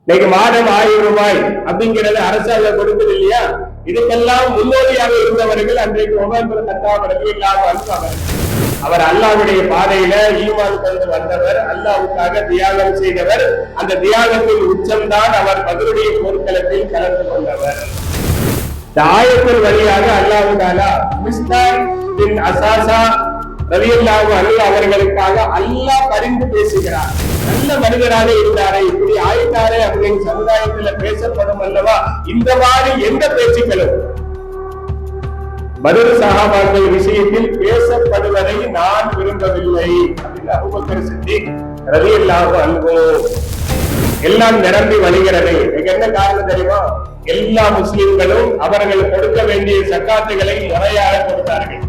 இன்னைக்கு மாதம் 1000 ரூபாய் அப்படிங்கிறது அரசாங்கம் கொடுக்குது இல்லையா? இதுக்கெல்லாம் முன்னோடியாக இருந்தவர்கள் அன்றைக்கு உமர் கத்தாபர்கள் இல்லாமல் அவர் அல்லாஹ்வுடைய பாதையில ஈமான் கொண்டு வந்தவர், அல்லாஹ்வுக்காக தியாகம் செய்தவர். அந்த தியாகத்தின் உச்சம்தான் அவர் பத்ருடைய போர்க்களத்தில் கலந்து கொண்டவர். இந்த ஆயத்தின் வழியாக அல்லாஹ் தஆலா மிஸ்தார் பின் அசாசா ரலியல்லாஹு அன்ஹு அவர்களுக்காக அல்லாஹ் பரிந்து பேசுகிறார். நல்ல மனிதராக இருந்தாரே, இப்படி ஆயிட்டாரே அப்படின்னு சமுதாயத்துல பேசப்படும் அல்லவா? இந்த மாதிரி எந்த பேச்சுக்களும் பத்ர் சஹாபாக்கள் விஷயத்தில் பேசப்படுவதை நான் விரும்பவில்லை அப்படின்னு அபூபக்கர் சித்திக் ரலியல்லாஹு அன்ஹு. எல்லாம் நிரம்பி வழிகிறது. இதுக்கு என்ன காரணம் தெரியுமா? எல்லா முஸ்லிம்களும் அவர்கள் கொடுக்க வேண்டிய சக்காத்துகளை முறையாக கொடுத்தார்கள்.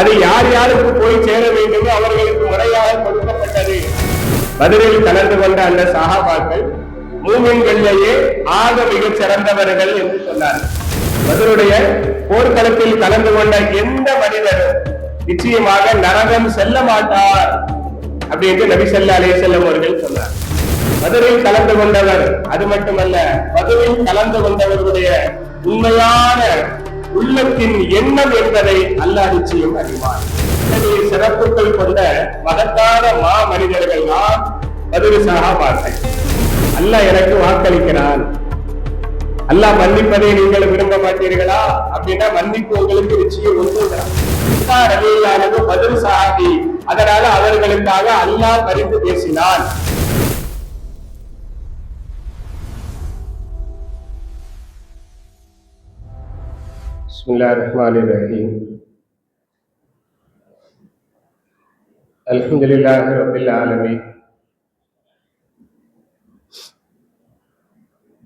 அது யார் யாருக்கு போய் சேர வேண்டுமோ அவர்களுக்கு முறையாக கொடுக்கப்பட்டது. பத்ரில் கலந்து கொண்ட அந்த சஹாபாக்கள் மூமின்களிலேயே ஆக மிகச் சிறந்தவர்கள் என்று சொன்னார்கள். பத்ருடைய போர்க்களத்தில் கலந்து கொண்ட எந்த மனிதரும் நிச்சயமாக நரகம் செல்ல மாட்டார் அப்படின்னு நபி ஸல்லல்லாஹு அலைஹி வஸல்லம் அவர்கள் சொன்னார். பத்ரில் கலந்து கொண்டவர் அது மட்டுமல்ல, பத்ரில் கலந்து கொண்டவர்களுடைய உண்மையான உள்ளத்தின் எண்ணம் என்பதை அல்லாஹ் நிச்சயம் அறிவார். சிறப்புகள் கொண்ட மகத்தான மா மனிதர்கள் தான் பத்ர் சஹாபாக்கள். அல்லாஹ் எனக்கு வாக்களிக்கிறான், அல்லாஹ் மன்னிப்பதை நீங்கள் விரும்ப மாட்டீர்களா அப்படின்னா மன்னிப்பு உங்களுக்கு நிச்சயம் ஒன்றுகிறான். பத்ர் சஹாபி, அதனால அவர்களுக்காக அல்லாஹ் பரிந்து பேசினான். பிஸ்மில்லாஹிர் ரஹ்மானிர் ரஹீம். அல்ஹம்துலில்லாஹி ரப்பில் ஆலமீன்.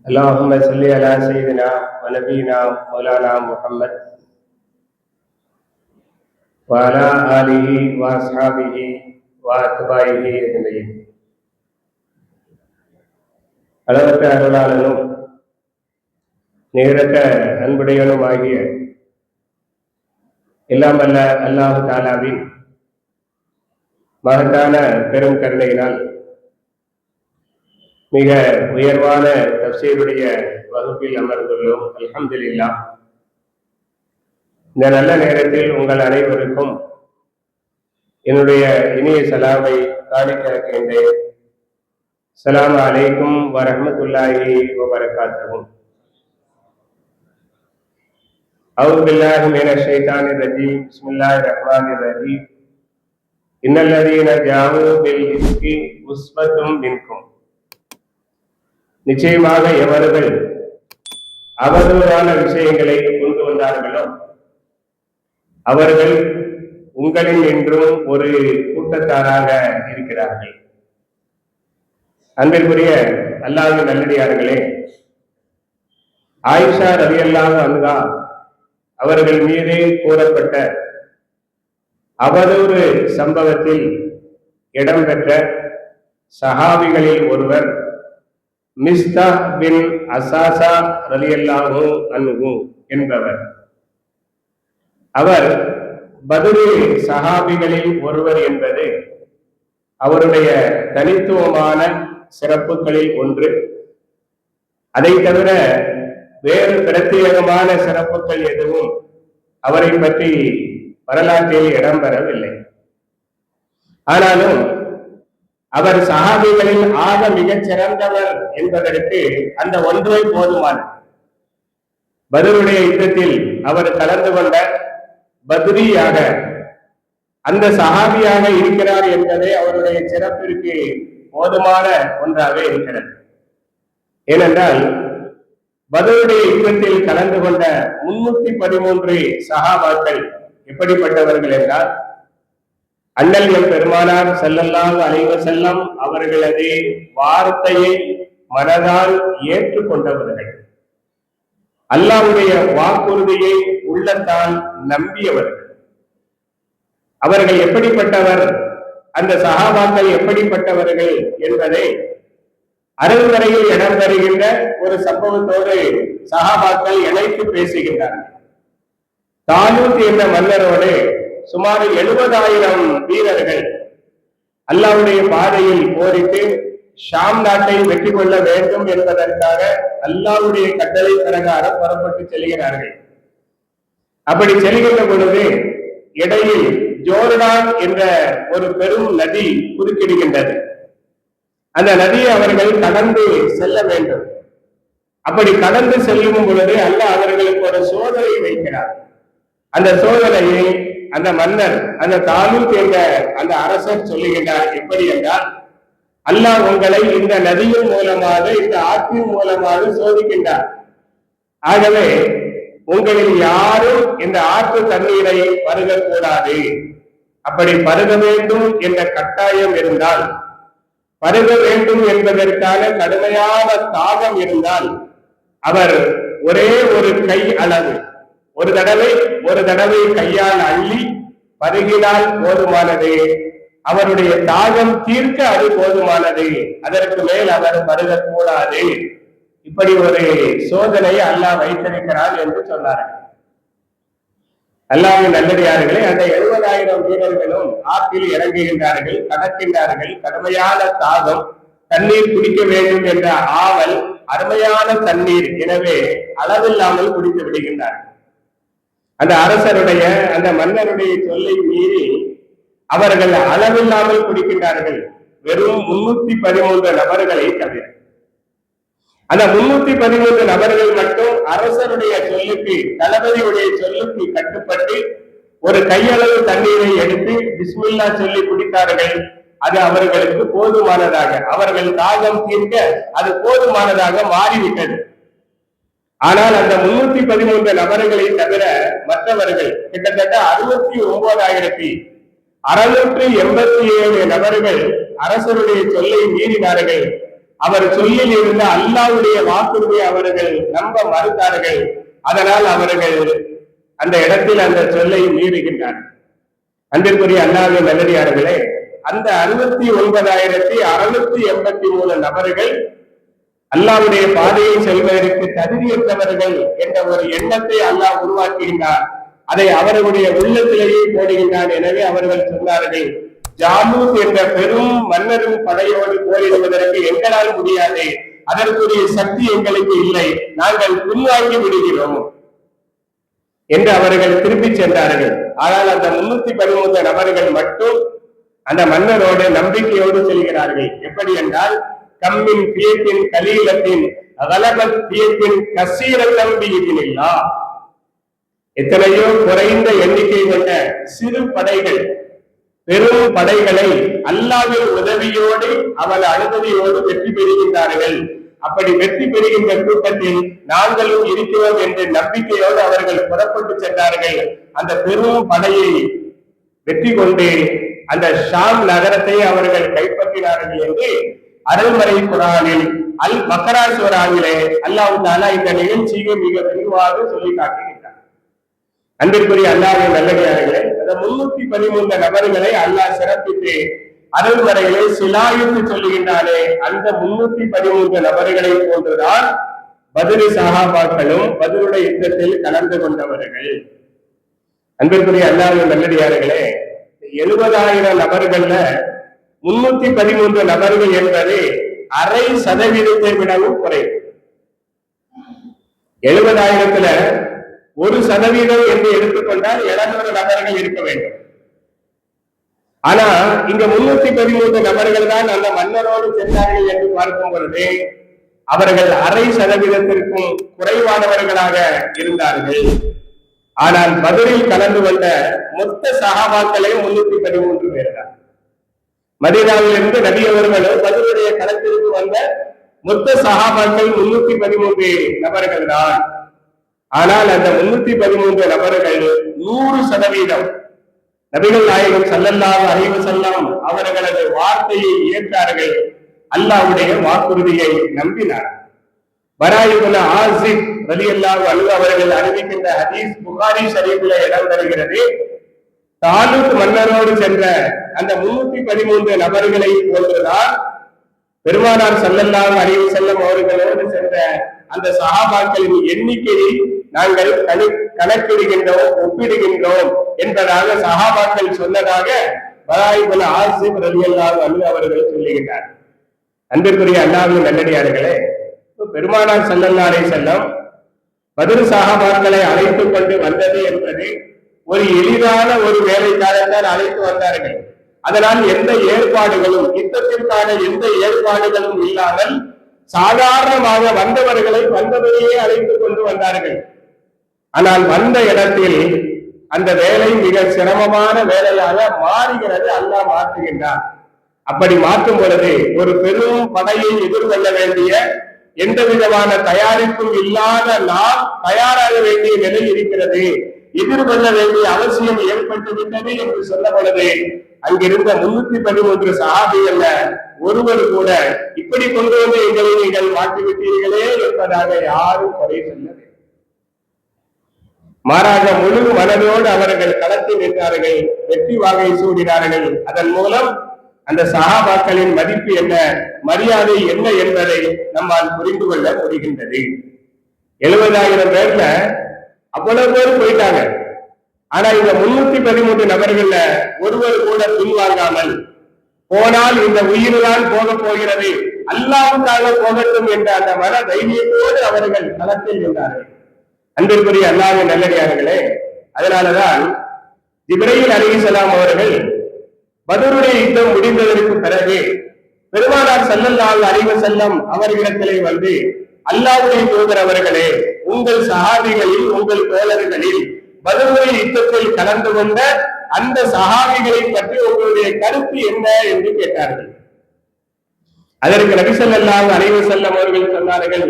அல்லாஹும்ம ஸல்லி அலா சய்யிதினா வ நபியினா மௌலானா முஹம்மத் வ அலா ஆலிஹி வ அஸ்ஹாபிஹி வ அத்பாயிஹி அஜ்மஈன். அளவற்ற அருளாளனும் நிகரற்ற அன்புடையவனும் ஆகிய எல்லாம் வல்ல அல்லாஹு தஆலாவின் மகத்தான பெரும் கருணையினால் மிக உயர்வான தஃசீருடைய வகுப்பில் அமர்ந்துள்ளோம். அல்ஹம்துலில்லாஹ். இந்த நல்ல நேரத்தில் உங்கள் அனைவருக்கும் என்னுடைய இனிய சலாமை காணிக்கிறேன். அஸ்ஸலாமு அலைக்கும் வரஹ்மத்துல்லாஹி வபரகாத்துஹு. அஊது பில்லாஹி மினஷ் ஷைத்தானிர் ரஜீம். பிஸ்மில்லாஹிர் ரஹ்மானிர் ரஹீம். இன்னல்லதீன ஜாஊ பில் இஃப்கி உஸ்வத்தும் மின்கும். நிச்சயமாக எவர்கள் அவதூறான விஷயங்களை கொண்டு வந்தார்களோ அவர்கள் உங்களில் என்றும் ஒரு கூட்டத்தாராக இருக்கிறார்கள். அன்பிற்குரிய அல்லாஹ்வின் நல்லடியார்களே, ஆயிஷா ரலியல்லாஹு அன்ஹா அவர்கள் மீது கூறப்பட்ட அவதூறு சம்பவத்தில் இடம்பெற்ற சஹாபிகளில் ஒருவர் மிஸ்தாஹ் பின் அசாசா ரலியல்லாஹு அன்ஹு என்பவர். அவர் பத்ர் சஹாபிகளில் ஒருவர் என்பது அவருடைய தனித்துவமான சிறப்புகளில் ஒன்று. அதை தவிர வேறு பிரத்யேகமான சிறப்புகள் எதுவும் அவரை பற்றி வரலாற்றில் இடம்பெறவில்லை. ஆனாலும் அவர் சஹாபிகளில் ஆக மிகச் சிறந்தவர் என்பதற்கு அந்த ஒன்றே போதுமானது. பத்ருடைய யுத்தத்தில் அவர் கலந்து கொண்ட பத்ரியாக அந்த சஹாபியாக இருக்கிறார் என்பதே அவருடைய சிறப்பிற்கு போதுமான ஒன்றாக இருக்கிறது. ஏனென்றால் பத்ருடைய யுத்தத்தில் கலந்து கொண்ட 313 சஹாபாக்கள் எப்படிப்பட்டவர்கள் என்றால், அண்ணல் எம் பெருமானார் ஸல்லல்லாஹு அலைஹி வஸல்லம் அவர்களது வார்த்தையை மனதால் ஏற்றுக்கொண்டவர்கள், அல்லாஹ்வுடைய வாக்குறுதியை உள்ளத்தால் நம்பியவர்கள். அவர்கள் எப்படிப்பட்டவர், அந்த சஹாபாக்கள் எப்படிப்பட்டவர்கள் என்பதை அருள்வரையில் இடம்பெறுகின்ற ஒரு சம்பவத்தோடு சஹாபாக்கள் இணைத்து பேசுகின்றார்கள். தாலூத் என்ற மன்னரோடு சுமார் 70,000 வீரர்கள் அல்லாஹ்வுடைய பாதையில் போரிட்டு ஷாம் நாட்டை வெற்றி கொள்ள வேண்டும் என்பதற்காக அல்லாஹ்வுடைய கட்டளை பிரகாரம் புறப்பட்டு செல்கிறார்கள். அப்படி செல்கின்ற பொழுது இடையில் ஜோர்டான் என்ற ஒரு பெரும் நதி குறுக்கிடுகின்றது. அந்த நதியை அவர்கள் கடந்து செல்ல வேண்டும். அப்படி கடந்து செல்லும் பொழுது அல்லாஹ் அவர்களுக்கு ஒரு சோதனை வைக்கிறார். அந்த சோதனையை அந்த மன்னர், அந்த தாலூத் என்ற அந்த அரசர் சொல்லுகின்றார். எப்படி என்றால், அல்லாஹ் உங்களை இந்த நதியின் மூலமாக, இந்த ஆற்றின் மூலமாக சோதிக்கின்றார். ஆகவே உங்களில் யாரும் இந்த ஆற்று தண்ணீரை பருகக்கூடாது. அப்படி பருக வேண்டும் என்ற கட்டாயம் இருந்தால், பருக வேண்டும் என்பதற்கான கடுமையான தாகம் இருந்தால், அவர் ஒரே ஒரு கை அளவு ஒரு தடவை கையால் அள்ளி பருகினால் போதுமானது. அவருடைய தாகம் தீர்க்க அது போதுமானது. அதற்கு மேல் அவர் பருகக்கூடாது. இப்படி ஒரு சோதனை அல்லாஹ் வைத்திருக்கிறார் என்று சொன்னார்கள். அல்லாஹ்வின் நல்லடியார்களே, அந்த 70,000 வீரர்களும் ஆற்றில் இறங்குகின்றார்கள், கடக்கின்றார்கள். கடுமையான தாகம், தண்ணீர் குடிக்க வேண்டும் என்ற ஆவல், அருமையான தண்ணீர், எனவே அளவில்லாமல் குடித்து விடுகின்றார்கள். அந்த அரசருடைய, அந்த மன்னருடைய சொல்லை மீறி அவர்கள் அளவில்லாமல் குடிக்கின்றார்கள். வெறும் 313 நபர்களை தவிர. அந்த 313 நபர்கள் மட்டும் அரசருடைய சொல்லுக்கு, தளபதியுடைய சொல்லுக்கு கட்டுப்பட்டு ஒரு கையளவு தண்ணீரை எடுத்து பிஸ்மில்லா சொல்லி குடித்தார்கள். அது அவர்களுக்கு போதுமானதாக, அவர்கள் தாகம் தீர்க்க அது போதுமானதாக மாறிவிட்டது. ஆனால் அந்த 313 நபர்களை தவிர மற்றவர்கள் கிட்டத்தட்ட 69,687 நபர்கள் அரசருடைய சொல்லை மீறினார்கள். அவர் சொல்லில் இருந்த அல்லாஹ்வுடைய வாக்குறுதியை அவர்கள் நம்ப மறுத்தார்கள். அதனால் அவர்கள் அந்த இடத்தில் அந்த சொல்லை மீறுகின்றார்கள். அன்பிற்குரிய அல்லாஹ்வின் நல்லடியார்களே, அந்த 69,683 நபர்கள் அல்லாஹ்வுடைய பாதையில் செல்வதற்கு தகுதியற்றவர்கள் என்ற ஒரு எண்ணத்தை அல்லாஹ் உருவாக்குகின்றார். அதை அவர்களுடைய உள்ளத்திலேயே போடுகின்றார். எனவே அவர்கள் சொன்னார்கள், ஜாலூத் என்ற பெரும் மன்னரும் படையோடு போரிடுவதற்கு எங்களால் முடியாது, அதற்குரிய சக்தி எங்களுக்கு இல்லை, நாங்கள் பின்வாங்கி விடுகிறோம் என்று அவர்கள் திருப்பி சென்றார்கள். ஆனால் அந்த 313 நபர்கள் மட்டும் அந்த மன்னரோடு நம்பிக்கையோடு செல்கிறார்கள். எப்படி என்றால், கம்மின் பியத்தின் கலீலத்தின் அகலபத் பியத்தின் கசீரத்தம் பியிதினில்லா, எத்தனையோ குறைந்த எண்ணிக்கை கொண்ட சிறு படைகள் பெரும் படைகளை அல்லாஹ்வின் உதவியோடு, அவள் அனுமதியோடு வெற்றி பெறுகின்றார்கள். அப்படி வெற்றி பெறுகின்ற கூட்டத்தில் நாங்களும் இருக்கிறோம் என்ற நம்பிக்கையோடு அவர்கள் புறப்பட்டு சென்றார்கள். அந்த பெரும் படையை வெற்றி கொண்டு அந்த ஷாம் நகரத்தை அவர்கள் கைப்பற்றினார்கள் என்று அருள்மறை குர்ஆனில் அல் பக்ரா சூராவிலே அல்லாஹ் தஆலா இந்த நிகழ்ச்சியை மிக விரிவாக சொல்லி காட்டுகின்றார். அன்பிற்குரிய அல்லாஹ்வின் நல்லடியார்களே, அந்த 313 நபர்களை அல்லாஹ் சிறப்பித்து அருள்மறையிலே சிலாயுத்து சொல்லுகின்றானே, அந்த 313 நபர்களை போன்றுதான் பத்ர் சஹாபாக்களும் பத்ருடைய யுத்தத்தில் கலந்து கொண்டவர்கள். அன்பிற்குரிய அல்லாஹ்வின் நல்லடியார்களே, 70,000 நபர்கள்ல 313 நபர்கள் என்பது 0.5% விடவும் குறைவு. 70,000த்துல 1% என்று எடுத்துக்கொண்டால் 700 நபர்கள் இருக்க வேண்டும். ஆனா இங்க 313 நபர்கள் தான் அந்த மன்னரோடு சென்றார்கள் என்று பார்க்கும் பொழுது அவர்கள் 0.5%க்கும் குறைவானவர்களாக இருந்தார்கள். ஆனால் பத்ரில் கலந்து கொண்ட மொத்த சஹாபாக்களே 313 பேர் தான். மதீனாவில் இருந்து நபி அவர்களும் பத்ருடைய களத்திற்கு வந்த மொத்த சஹாபாக்கள் 313 நபர்கள் தான். ஆனால் அந்த 313 நபர்கள் 100% நபிகள் நாயகம் ஸல்லல்லாஹு அலைஹி வஸல்லம் அவர்களது வார்த்தையை ஏற்றார்கள். அல்லாஹ்வுடைய வாக்குறுதியை நம்பினார். பரா இப்னு ஆஸிப் ரலியல்லாஹு அன்ஹு அவர்கள் அறிவிக்கின்ற ஹதீஸ் புகாரி ஷரீஃபில் இடம் பெறுகிறது. தாலூத் மன்னரோடு சென்ற அந்த 313 நபர்களை போன்றுதான் பெருமானார் ஸல்லல்லாஹு அலைஹி வஸல்லம் அவர்களோடு சென்ற அந்த சஹாபாக்களின் எண்ணிக்கையை நாங்கள் கணக்கிடுகின்றோம், ஒப்பிடுகின்றோம் என்பதாக சஹாபாக்கள் சொன்னதாக பரா இப்னு ஆஸிப் ரலியல்லாஹு அன்ஹு அவர்கள் சொல்லுகின்றார். அன்பிற்குரிய அல்லாஹ்வின் நல்லடியார்களே, பெருமானார் ஸல்லல்லாஹு அலைஹி வஸல்லம் பத்ர் சஹாபாக்களை அழைத்துக் கொண்டு வந்தது என்பது ஒரு எளிதான ஒரு வேலைக்காரர்கள் அழைத்து வந்தார்கள். அதனால் எந்த ஏற்பாடுகளும், யுத்தத்திற்கான எந்த ஏற்பாடுகளும் இல்லாமல் சாதாரணமாக வந்தவர்களை வந்தவரையே அழைத்துக் கொண்டு வந்தார்கள். ஆனால் வந்த இடத்தில் அந்த வேலை மிக சிரமமான வேலையாக மாறுகிறது. அல்லாஹ் மாற்றுகின்றான். அப்படி மாற்றும் பொழுது ஒரு பெரும் படையை எதிர்கொள்ள வேண்டிய எந்த விதமான தயாரிப்பும் இல்லாத நாம் தயாராக வேண்டிய நிலை இருக்கிறது, எதிர்கொள்ள வேண்டிய அவசியம் ஏற்பட்டு விட்டது என்று சொன்ன பொழுது அங்கிருந்த 313 சஹாபிகள்ல ஒருவர் கூட இப்படி கொண்டு வந்து எங்களை நீங்கள் மாற்றிவிட்டீர்களே என்பதாக யாரும் குறை சொல்லவில்லை. மாறாக முழு மனதோடு அவர்கள் களத்தில் நின்றார்கள், வெற்றி வாகை சூடினார்கள். அதன் மூலம் அந்த சஹாபாக்களின் மதிப்பு என்ன, மரியாதை என்ன என்பதை நம்மால் புரிந்து கொள்ள முடிகின்றது. 70,000 பேர்ல அவ்வளவு பேர் போயிட்டாங்க. ஆனா இந்த 313 நபர்கள்ல ஒருவர் கூட பின்வாங்காமல், போனால் இந்த உயிர் தான் போக போகிறது, அல்லாஹ்வுக்காக போகட்டும் என்ற அந்த மன தைரியத்தோடு அவர்கள் களத்தில் நின்றார்கள். அன்பிற்குரிய அல்லாஹ்வின் நல்லடியார்களே, அதனாலதான் ஜிப்ரீல் அலைஹிஸ்ஸலாம் அவர்கள் பத்ருடைய யுத்தம் முடிந்ததற்கு பிறகு பெருமானார் ஸல்லல்லாஹு அலைஹி வஸல்லம் அவர்களிடத்திலே வந்து, அல்லாஹ்வுடைய தூதர் அவர்களே, உங்கள் சஹாபிகளில், உங்கள் தோழர்களில் பத்ருடைய யுத்தத்தில் கலந்து கொண்ட அந்த சஹாபிகளை பற்றி உங்களுடைய கருத்து என்ன என்று கேட்டார்கள். அதற்கு நபி ஸல்லல்லாஹு அலைஹி வஸல்லம் அவர்கள் சொன்னார்கள்,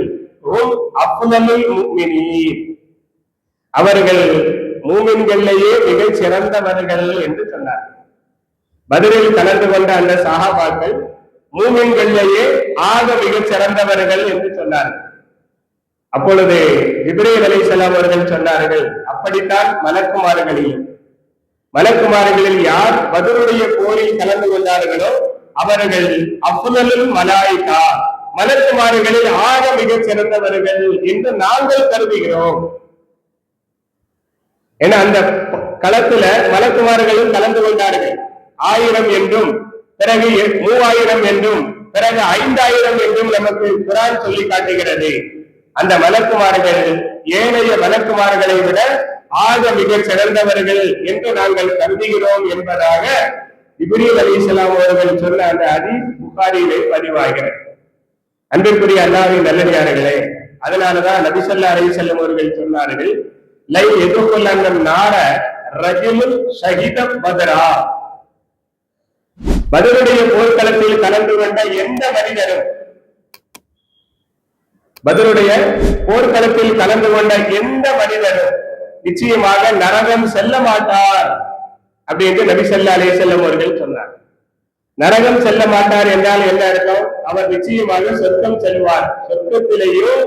அஃலலுல் முஃமினீன், அவர்கள் மூமின்களிலேயே மிகச் சிறந்தவர்கள் என்று சொன்னார்கள். பத்ரில் கலந்து கொண்ட அந்த சஹாபாக்கள் மூமின்களிலேயே ஆக மிகச் சிறந்தவர்கள் என்று சொன்னார்கள். அப்பொழுது ஜிப்ரீல் அலைஹிஸ்ஸலாம் அவர்கள் சொன்னார்கள், அப்படித்தான் மலக்குமார்களில் யார் பத்ருடைய போரில் கலந்து கொண்டார்களோ அவர்கள் அஃலலுல் மலாயிகா, மலக்குமார்களில் ஆக மிகச் சிறந்தவர்கள் என்று நாங்கள் கருதுகிறோம். என அந்த களத்துல மலக்குமார்களும் கலந்து கொண்டார்கள். 1000 என்றும், பிறகு 3000 என்றும், பிறகு 5000 என்றும் நமக்கு குர்ஆன் சொல்லி காட்டுகிறது. அந்த மலக்குமார்கள் ஏனைய மலக்குமார்களை விட ஆக மிகச் சிறந்தவர்கள் என்று நாங்கள் கருதுகிறோம் என்பதாக ஜிப்ரீல் அலைஹிஸ்ஸலாம் அவர்கள் சொன்ன அந்த ஹதீஸ் புகாரியிலே பதிவாகிறது. அன்பிற்குரிய அல்லாஹ்வின் நல்லடியார்களே, அதனாலதான் நபி ஸல்லல்லாஹு அலைஹி வஸல்லம் அவர்கள் சொன்னார்கள், லை யதுகுலன் நார ரஜுலுன் ஷஹீத பத்ரா, பத்ருடைய போர்க்களத்தில் கலந்து கொண்ட எந்த மனிதரும், பத்ருடைய போர்க்களத்தில் கலந்து கொண்ட எந்த மனிதரும் நிச்சயமாக நரகம் செல்ல மாட்டார் அப்படின்னு நபி ஸல்லல்லாஹு அலைஹி வஸல்லம் அவர்கள் சொன்னார். நரகம் செல்ல மாட்டார் என்றால் என்ன அர்த்தம்? அவர் நிச்சயமாக சொர்க்கம் செல்வார். சொர்க்கத்திலேயும்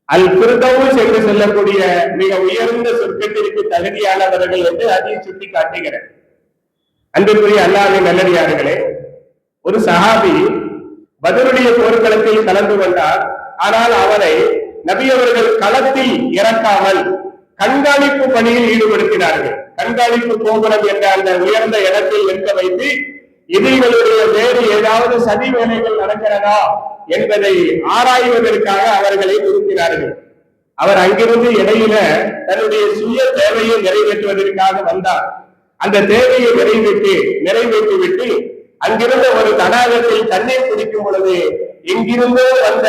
அல் ஃபிர்தௌஸ் என்று சொல்லக்கூடிய மிக உயர்ந்த சொர்க்கத்திற்கு தகுதியானவர்கள் என்று ஹதீஸ் சுட்டி காட்டுகிறது. அன்பிற்குரிய அல்லாஹ்வின் நல்லடியார்களே, ஒரு சஹாபி பத்ருடைய போர்க்களத்தில் கலந்து கொண்டார். ஆனால் அவரை நபி அவர்கள் களத்தில் இறக்காமல் கண்காணிப்பு பணியில் ஈடுபடுத்தினார்கள். கண்காணிப்பு கோபுரம் என்ற அந்த உயர்ந்த இடத்தில் நிற்க வைத்து எதிரிகளுடைய வேறு ஏதாவது சதி வேலைகள் நடக்கிறதா என்பதை ஆராய்வதற்காக அவர்களை நிறுத்தினார்கள். அவர் அங்கிருந்து இடையில தன்னுடைய சுய தேவையை நிறைவேற்றுவதற்காக வந்தார். அந்த தேவையை நிறைவேற்றி விட்டு அங்கிருந்த ஒரு தடாகத்தில் தண்ணீர் குடிக்கும் பொழுது எங்கிருந்தோ வந்த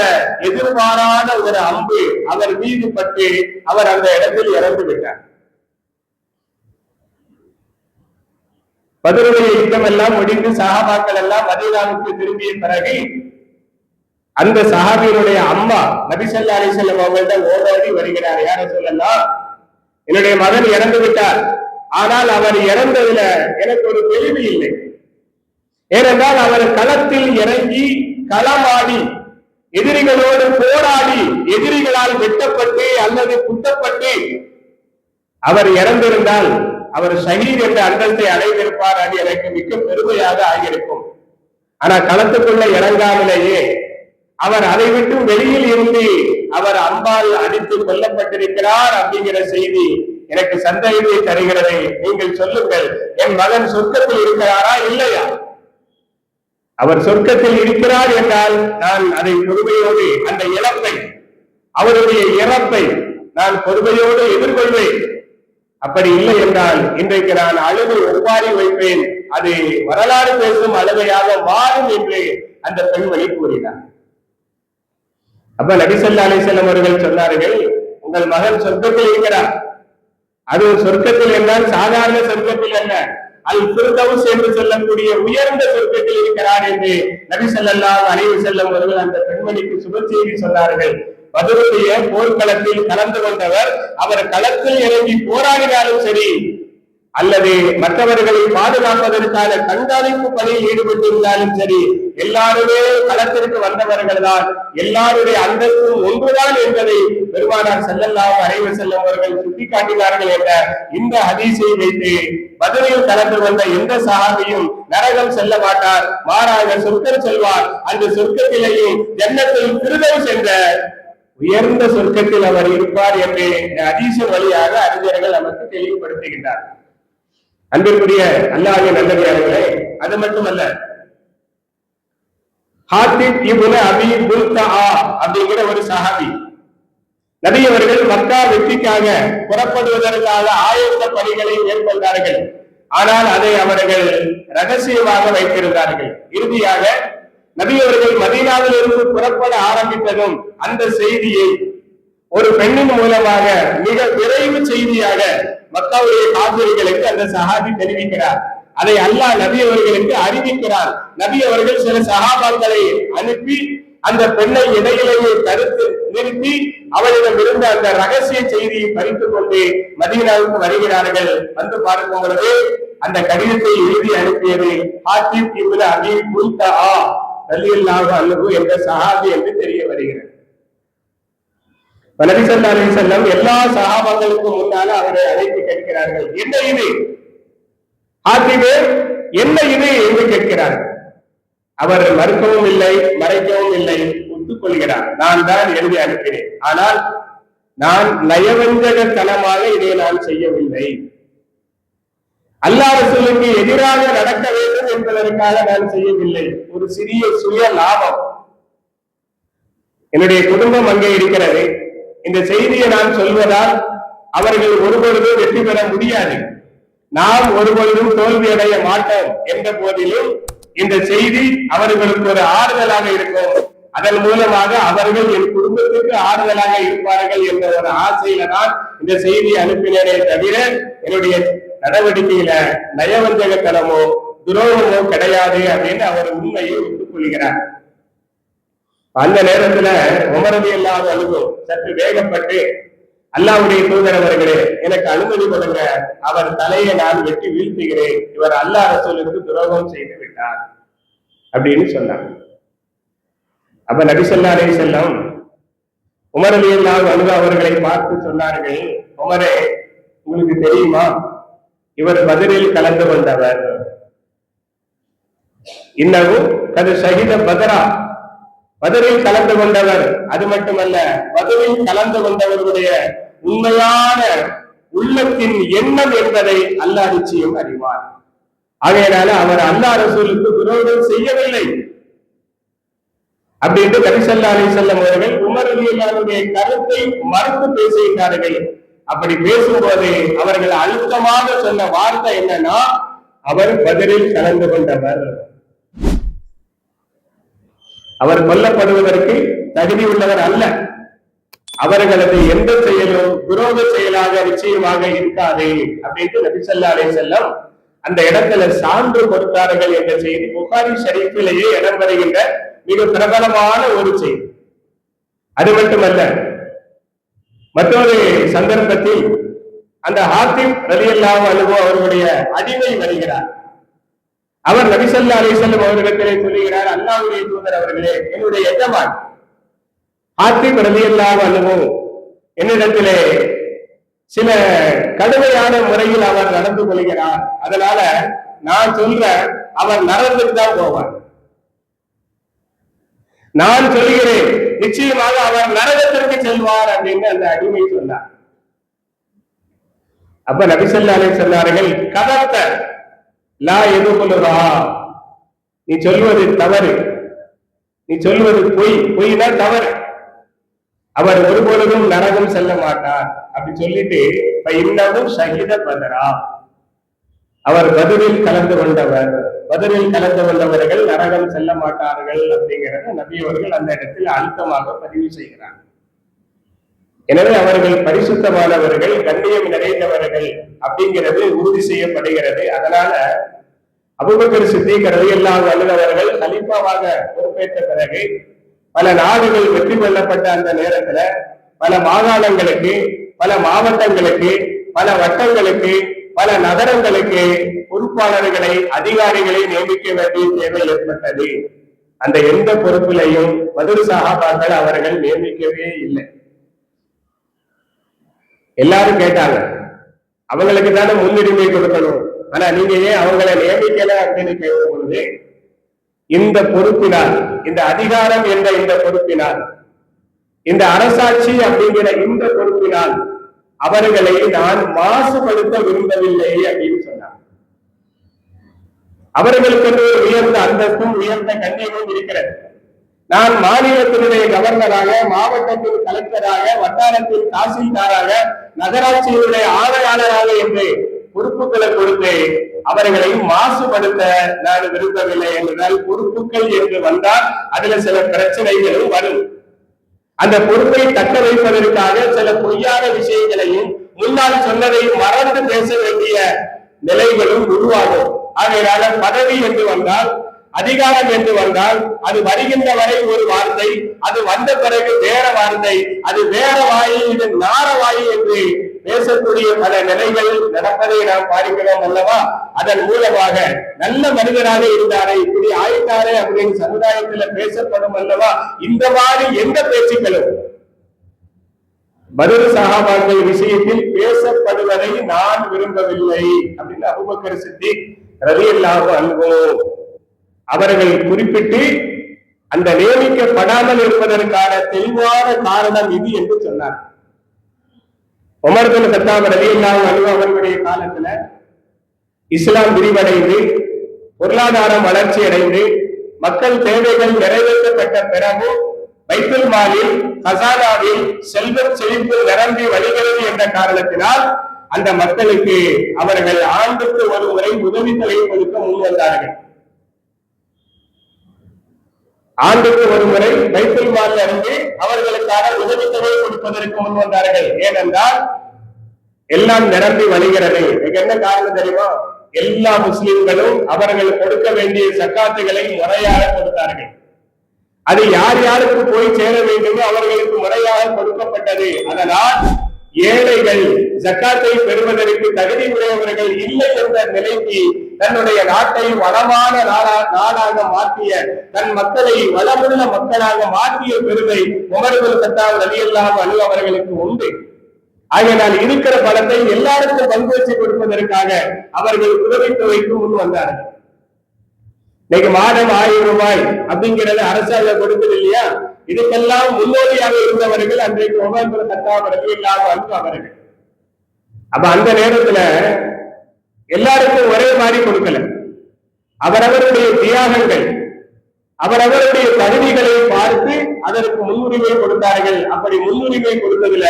எதிர்பாராத ஒரு அம்பு அவர் மீது பட்டு அவர் அந்த இடத்தில் இறந்து விட்டார். பத்ருடைய யுத்தம் எல்லாம் முடிந்து சஹாபாக்கள் எல்லாம் மதீனாவுக்கு திரும்பிய பிறகு அந்த சஹாபியினுடைய அம்மா நபி ஸல்லல்லாஹு அலைஹி வஸல்லம் அவர்களிடம் ஓடோடி வருகிறார். யார சொல்லலாம், என்னுடைய மகன் இறந்து விட்டார், ஆனால் அவர் இறந்ததுல எனக்கு ஒரு தெளிவு இல்லை. ஏனென்றால் அவர் களத்தில் இறங்கி களமாடி எதிரிகளோடு போராடி எதிரிகளால் வெட்டப்பட்டு அல்லது குத்தப்பட்டு அவர் இறந்திருந்தால் அவர் ஷஹீத் என்ற அந்தஸ்தை அடைந்திருப்பார். அது எனக்கு மிக்க பெருமையாக ஆகியிருக்கும். ஆனா களத்துக்குள்ள இறங்காமலேயே அவர் அதை விட்டு வெளியில் இருந்து அவர் அம்பால் அடித்து கொல்லப்பட்டிருக்கிறார் அப்படிங்கிற செய்தி எனக்கு சந்தேகத்தை தருகிறது. நீங்கள் சொல்லுங்கள், என் மகன் சொர்க்கத்தில் இருக்கிறாரா இல்லையா? அவர் சொர்க்கத்தில் இருக்கிறார் என்றால் நான் அதை பொறுமையோடு அந்த இழப்பை, அவருடைய இறப்பை நான் பொறுமையோடு எதிர்கொள்வேன். அப்படி இல்லை என்றால் இன்றைக்கு நான் அழுகை ஒப்பாரி வைப்பேன், அது வரலாறு பேசும் அழுகையாக மாறும் என்று அந்த பெண்மணி கூறினார். அப்ப நபி ஸல்லல்லாஹு அலைஹி வஸல்லம் அவர்கள் சொன்னார்கள், உங்கள் மகன் சொர்க்கத்தில் இருக்கிறார். அது சொர்க்கத்தில் என்றால் சாதாரண சொர்க்கத்தில் அல்ல, அல் ஃபிர்தௌஸ் என்று சொல்லக்கூடிய உயர்ந்த சொர்க்கத்தில் இருக்கிறார் என்று நபி ஸல்லல்லாஹு அலைஹி வஸல்லம் அவர்கள் அந்த பெண்மணிக்கு சுப செய்தி சொன்னார்கள். பத்ருடைய போர்க்களத்தில் கலந்து கொண்டவர், அவர் களத்தில் இறங்கி போராடினாலும் சரி, அல்லது மற்றவர்களை பாதுகாப்பதற்கான கண்காணிப்பு பணியில் ஈடுபட்டிருந்தாலும் சரி, எல்லாருமே களத்திற்கு வந்தவர்கள் தான், எல்லாருடைய அந்தஸ்தும் ஒன்றுதான் என்பதை பெருமானார் ஸல்லல்லாஹு அலைஹி வஸல்லம் அவர்கள் சுட்டிக்காட்டினார்கள் என்ற இந்த ஹதீஸை வைத்து பத்ரில் கலந்து கொண்ட எந்த சஹாபியும் நரகம் செல்ல மாட்டார், மாறாக சொர்க்கம் செல்வார். அந்த சொர்க்கத்திலேயும் ஜன்னத்துல் ஃபிர்தௌஸ் என்ற உயர்ந்த சொர்க்கத்தில் அவர் இருப்பார் என்று இந்த ஹதீஸின் வழியாக அறிஞர்கள் நமக்கு தெளிவுபடுத்துகின்றார். அன்பிற்குரிய அல்லாஹ்வின் நல்லடியார்களே, அது மட்டுமல்ல, ஹாத்திப் இப்னு அபீ புல்தஆ அப்படிங்கிற ஒரு சஹாபி, நபி அவர்கள் மக்கா வெற்றிக்காக புறப்படுவதற்காக ஆயத்த பணிகளை மேற்கொண்டார்கள். ஆனால் அதை அவர்கள் ரகசியமாக வைத்திருந்தார்கள். இறுதியாக நபி அவர்கள் மதீனாவில் இருந்து புறப்பட ஆரம்பித்ததும் அந்த செய்தியை ஒரு பெண்ணின் மூலமாக மிக விரைவு செய்தியாக மக்காவுடைய காபிர்களுக்கு அந்த சஹாபி தெரிவிக்கிறார். அதை அல்லாஹ் நபி அவர்களுக்கு அறிவிக்கிறார். நபி அவர்கள் சில சஹாபாக்களை அனுப்பி அந்த பெண்ணை இடையிலேயே தடுத்து நிறுத்தி அவளிடம் இருந்த அந்த ரகசிய செய்தியை பறித்துக் கொண்டு மதீனாவுக்கு வருகிறார்கள். வந்து பார்க்கும் பொழுது அந்த கடிதத்தை எழுதி அனுப்பியது ஹாத்திப் இப்னு அபீ புல்தஆ ரலியல்லாஹு அன்ஹு என்ற சஹாபி என்று தெரிய வருகிறது. நபி ஸல்லல்லாஹு அலைஹி வஸல்லம் எல்லா சஹாபாக்களுக்கும் முன்னால அவரை அழைத்து கேட்கிறார்கள், என்ன இது ஹாத்திபே, என்ன இது என்று கேட்கிறார்கள். அவர் மறுக்கவும் இல்லை, மறைக்கவும் இல்லை, ஒத்துக்கொள்கிறார், நான் தான் எழுதி அனுப்பினேன். ஆனால் நான் நயவஞ்சகத்தனமாக இதை நான் செய்யவில்லை, அல்லாஹ் ரசூலுக்கு எதிராக நடக்க வேண்டும் என்பதற்காக நான் செய்யவில்லை. ஒரு சிறிய சுய லாபம், என்னுடைய குடும்பம் அங்கே இருக்கிறது, இந்த செய்தியை நான் சொல்வதால் அவர்கள் ஒருபொழுதும் வெற்றி பெற முடியாது, நாம் ஒருபொழுதும் தோல்வி அடைய மாட்டோம் என்ற போதிலும் இந்த செய்தி அவர்களுக்கு ஒரு ஆறுதலாக இருக்கும், அதன் மூலமாக அவர்கள் என் குடும்பத்துக்கு ஆறுதலாக இருப்பார்கள் என்ற ஒரு ஆசையில நான் இந்த செய்தியை அனுப்பினேனே தவிர என்னுடைய நடவடிக்கையில நயவஞ்சகத்தனமோ துரோகமோ கிடையாது அப்படின்னு அவர் உண்மையை ஒத்துக்கொள்கிறார். அந்த நேரத்துல உமர் ரலியல்லாஹு அன்ஹு சற்று வேகப்பட்டு, அல்லாஹ்வுடைய தூதர் அவர்களே, எனக்கு அனுமதி கொடுங்க, அவர் தலையை நான் வெட்டி வீழ்த்துகிறேன், இவர் அல்லாஹ் ரசூலுக்கு துரோகம் செய்து விட்டார் அப்படின்னு சொன்னார். அப்ப நபி ஸல்லல்லாஹு அலைஹி வஸல்லம் உமர் ரலியல்லாஹு அன்ஹு அவர்களை பார்த்து சொன்னார்கள், உமரே, உங்களுக்கு தெரியுமா, இவர் பத்ரில் கலந்து கொண்டவர், இன்னமும் கது ஷஹீத பத்ரா, பத்ரில் கலந்து கொண்டவர். அது மட்டுமல்ல, பத்ரில் கலந்து கொண்டவர்களுடைய உண்மையான உள்ளத்தின் எண்ணம் என்பதை அல்லாஹ் நிச்சயம் அறிவார். ஆகையினால அவர் அல்லாஹ் ரசூலுக்கு துரோகம் செய்யவில்லை அப்படின்னு நபி ஸல்லல்லாஹு அலைஹி வஸல்லம் அவர்கள் உமர் ரலியல்லாஹுடைய கருத்தை மறுத்து பேசுகிறார்கள். அப்படி பேசும்போது அவர்கள் அழுத்தமாக சொன்ன வார்த்தை என்னன்னா, அவர் பத்ரில் கலந்து கொண்டவர், அவர் கொல்லப்படுவதற்கு தகுதி உள்ளவர் அல்ல, அவர்களது எந்த செயலும் துரோக செயலாக நிச்சயமாக இருக்காது அப்படின்ட்டு நபி ஸல்லல்லாஹு அலைஹி வஸல்லம் அந்த இடத்துல சான்று கொடுத்தார்கள் என்ற செய்தி புகாரி ஷரீஃபிலேயே இடம்பெறுகின்ற மிக பிரபலமான ஒரு செய்தி. அது மட்டுமல்ல, மற்றொரு சந்தர்ப்பத்தில் அந்த ஹாத்திப் ரலியல்லாஹு அன்ஹு அவர்களுடைய அடிமை வருகிறார். அவர் நபி ஸல்லல்லாஹு அலைஹி வஸல்லம் அவர்களிடத்திலே சொல்லுகிறார், அல்லாஹ்வுடைய தூதர் அவர்களே, என்னுடைய எஜமான் ஹாத்திப் ரலியல்லாஹு அன்ஹு என்னிடத்திலே சில கடுமையான முறையில் அவர் நடந்து கொள்கிறார், அதனால நான் சொல்ற அவர் நரகத்துக்கு தான் போவார், நான் சொல்கிறேன் நிச்சயமாக அவர் நரகத்திற்கு செல்வார் அப்படின்னு அந்த அடிமை சொன்னார். அப்ப நபி ஸல்லல்லாஹு அலைஹி சொன்னார்கள், கதத்த லா யதுகுலுஹா, நீ சொல்வது தவறு, நீ சொல்வது பொய்னா தவறு, அவர் ஒருபொழுதும் நரகம் செல்ல மாட்டார் அப்படி சொல்லிட்டு இன்னமும் ஷஹீத பதரா, அவர் பதிலில் கலந்து கொண்டவர், பதிலில் கலந்து கொண்டவர்கள் நரகம் செல்ல மாட்டார்கள் அப்படிங்கிறத நபி அவர்கள் அந்த இடத்தில் அழுத்தமாக பதிவு செய்கிறார். எனவே அவர்கள் பரிசுத்தமானவர்கள், கண்ணியம் நிறைந்தவர்கள் அப்படிங்கிறது உறுதி செய்யப்படுகிறது. அதனால அபூபக்கர் சித்திக் ரலியல்லாஹு அன்ஹு அவர்கள் கலீஃபாவாக பொறுப்பேற்ற பிறகு பல நாடுகள் வெற்றி கொள்ளப்பட்ட அந்த நேரத்துல பல மாகாணங்களுக்கு, பல மாவட்டங்களுக்கு, பல வட்டங்களுக்கு, பல நகரங்களுக்கு பொறுப்பாளர்களை, அதிகாரிகளை நியமிக்க வேண்டிய தேவை ஏற்பட்டது. அந்த எந்த பொறுப்பிலையும் பத்ர் சஹாபாக்கள் அவர்கள் நியமிக்கவே இல்லை. எல்லாரும் கேட்டாங்க, அவங்களுக்கு தானே முன்னுரிமை கொடுக்கணும், ஆனா நீங்க ஏன் அவங்களை நியமிக்கல அப்படின்னு கேட்கும் பொழுது, இந்த பொறுப்பினால், இந்த அதிகாரம் என்ற இந்த பொறுப்பினால், இந்த அரசாட்சி அப்படிங்கிற இந்த பொறுப்பினால் அவர்களை நான் மாசுபடுத்த விரும்பவில்லை அப்படின்னு சொன்னார். அவர்களுக்கு ஒரு உயர்ந்த அந்தஸ்தும் உயர்ந்த கண்ணியமும் இருக்கிறது. நான் மாநிலத்தினுடைய கவர்னராக, மாவட்டத்தின் கலெக்டராக, வட்டாரத்தின் தாசில்தாராக, நகராட்சியினுடைய ஆணையாளராக என்று பொறுப்புகளை கொடுத்து அவர்களை மாசுபடுத்த நான் விரும்பவில்லை என்றால், பொறுப்புகள் என்று வந்தால் அதுல சில பிரச்சனைகளும் வரும். அந்த பொறுப்பை தக்க வைப்பதற்காக சில பொய்யான விஷயங்களையும் முன்னால் சொன்னதை மறந்து பேச வேண்டிய நிலைகளும் உருவாகும். ஆகையால பதவி என்று வந்தால், அதிகாரம் என்று வந்தால், அது வருகின்ற வரை ஒரு வார்த்தை, அது வந்த பிறகு வேற வார்த்தை, அது வேற வாயு, இது நார வாயு என்று பேசக்கூடிய பல நிலைகள் நடப்பதை நாம் பார்க்கிறோம் அல்லவா? அதன் மூலமாக நல்ல மனிதராக இருந்தாரே, இப்படி ஆயிட்டாரே அப்படின்னு சமுதாயத்துல பேசப்படும் அல்லவா? இந்த மாதிரி எந்த பேச்சுக்களும் பத்ர் சஹாபாக்கள் விஷயத்தில் பேசப்படுவதை நான் விரும்பவில்லை அப்படின்னு அபூபக்கர் சித்திக் ரலியல்லாஹு அன்ஹு அவர்கள் குறிப்பிட்டு அந்த நியமிக்கப்படாமல் இருப்பதற்கான தெளிவான காரணம் இது என்று சொன்னார். உமர் பின் கத்தாப் ரலியல்லாஹு அன்ஹு அவர்களுடைய காலத்துல இஸ்லாம் விரிவடைந்து, பொருளாதாரம் வளர்ச்சி அடைந்து, மக்கள் தேவைகள் நிறைவேற்றப்பட்ட பிறகு பைத்துல் மாலில், கசானாவில் செல்வம் செழிப்பு நிரம்பி வழிகிறது என்ற காரணத்தினால் அந்த மக்களுக்கு அவர்கள் ஆண்டுக்கு ஒரு முறை உதவித்தொகை கொடுக்க முன் வந்தார்கள். ஆண்டுக்கு ஒரு முறை பைத்துல் மாலில் இருந்து அவர்களுக்கான உதவித்தொகை கொடுப்பதற்கு முன் வந்தார்கள். ஏனென்றால் எல்லாம் நிரம்பி வழிகிறது. என்ன காரணம் தெரியுமா? எல்லா முஸ்லிம்களும் அவர்கள் கொடுக்க வேண்டிய சக்காத்துகளை முறையாக கொடுத்தார்கள். அது யார் யாருக்கு போய் சேர வேண்டுமோ அவர்களுக்கு முறையாக கொடுக்கப்பட்டது. அதனால் ஏழைகள் ஜக்காத்தை பெறுவதற்கு தகுதி உடையவர்கள் இல்லை என்ற நிலைக்கு தன்னுடைய நாட்டை வளமான நாடாக மாற்றிய, தன் மக்களை வளமுள்ள மக்களாக மாற்றிய பெருமை உமர் பின் கத்தாப் ரலியல்லாஹு அன்ஹு அவர்களுக்கு உண்டு. ஆகையால் இருக்கிற பலத்தை எல்லாருக்கும் பங்கு வச்சு கொடுப்பதற்காக அவர்கள் உதவித்தொகைக்கு முன் வந்தார்கள். இன்னைக்கு மாதம் 1000 ரூபாய் அப்படிங்கிறது அரசாங்கம் கொடுத்தது இல்லையா? இதுக்கெல்லாம் முன்னோடியாக இருந்தவர்கள் அன்றைக்கு உமர் பின் கத்தாப் ரலியல்லாஹு அன்ஹு அவர்கள். அப்ப அந்த நேரத்துல எல்லாருக்கும் ஒரே மாதிரி கொடுக்கல. அவரவருடைய தியாகங்கள், அவரவருடைய தகுதிகளை பார்த்து அதற்கு முன்னுரிமை கொடுத்தார்கள். அப்படி முன்னுரிமை கொடுத்ததுல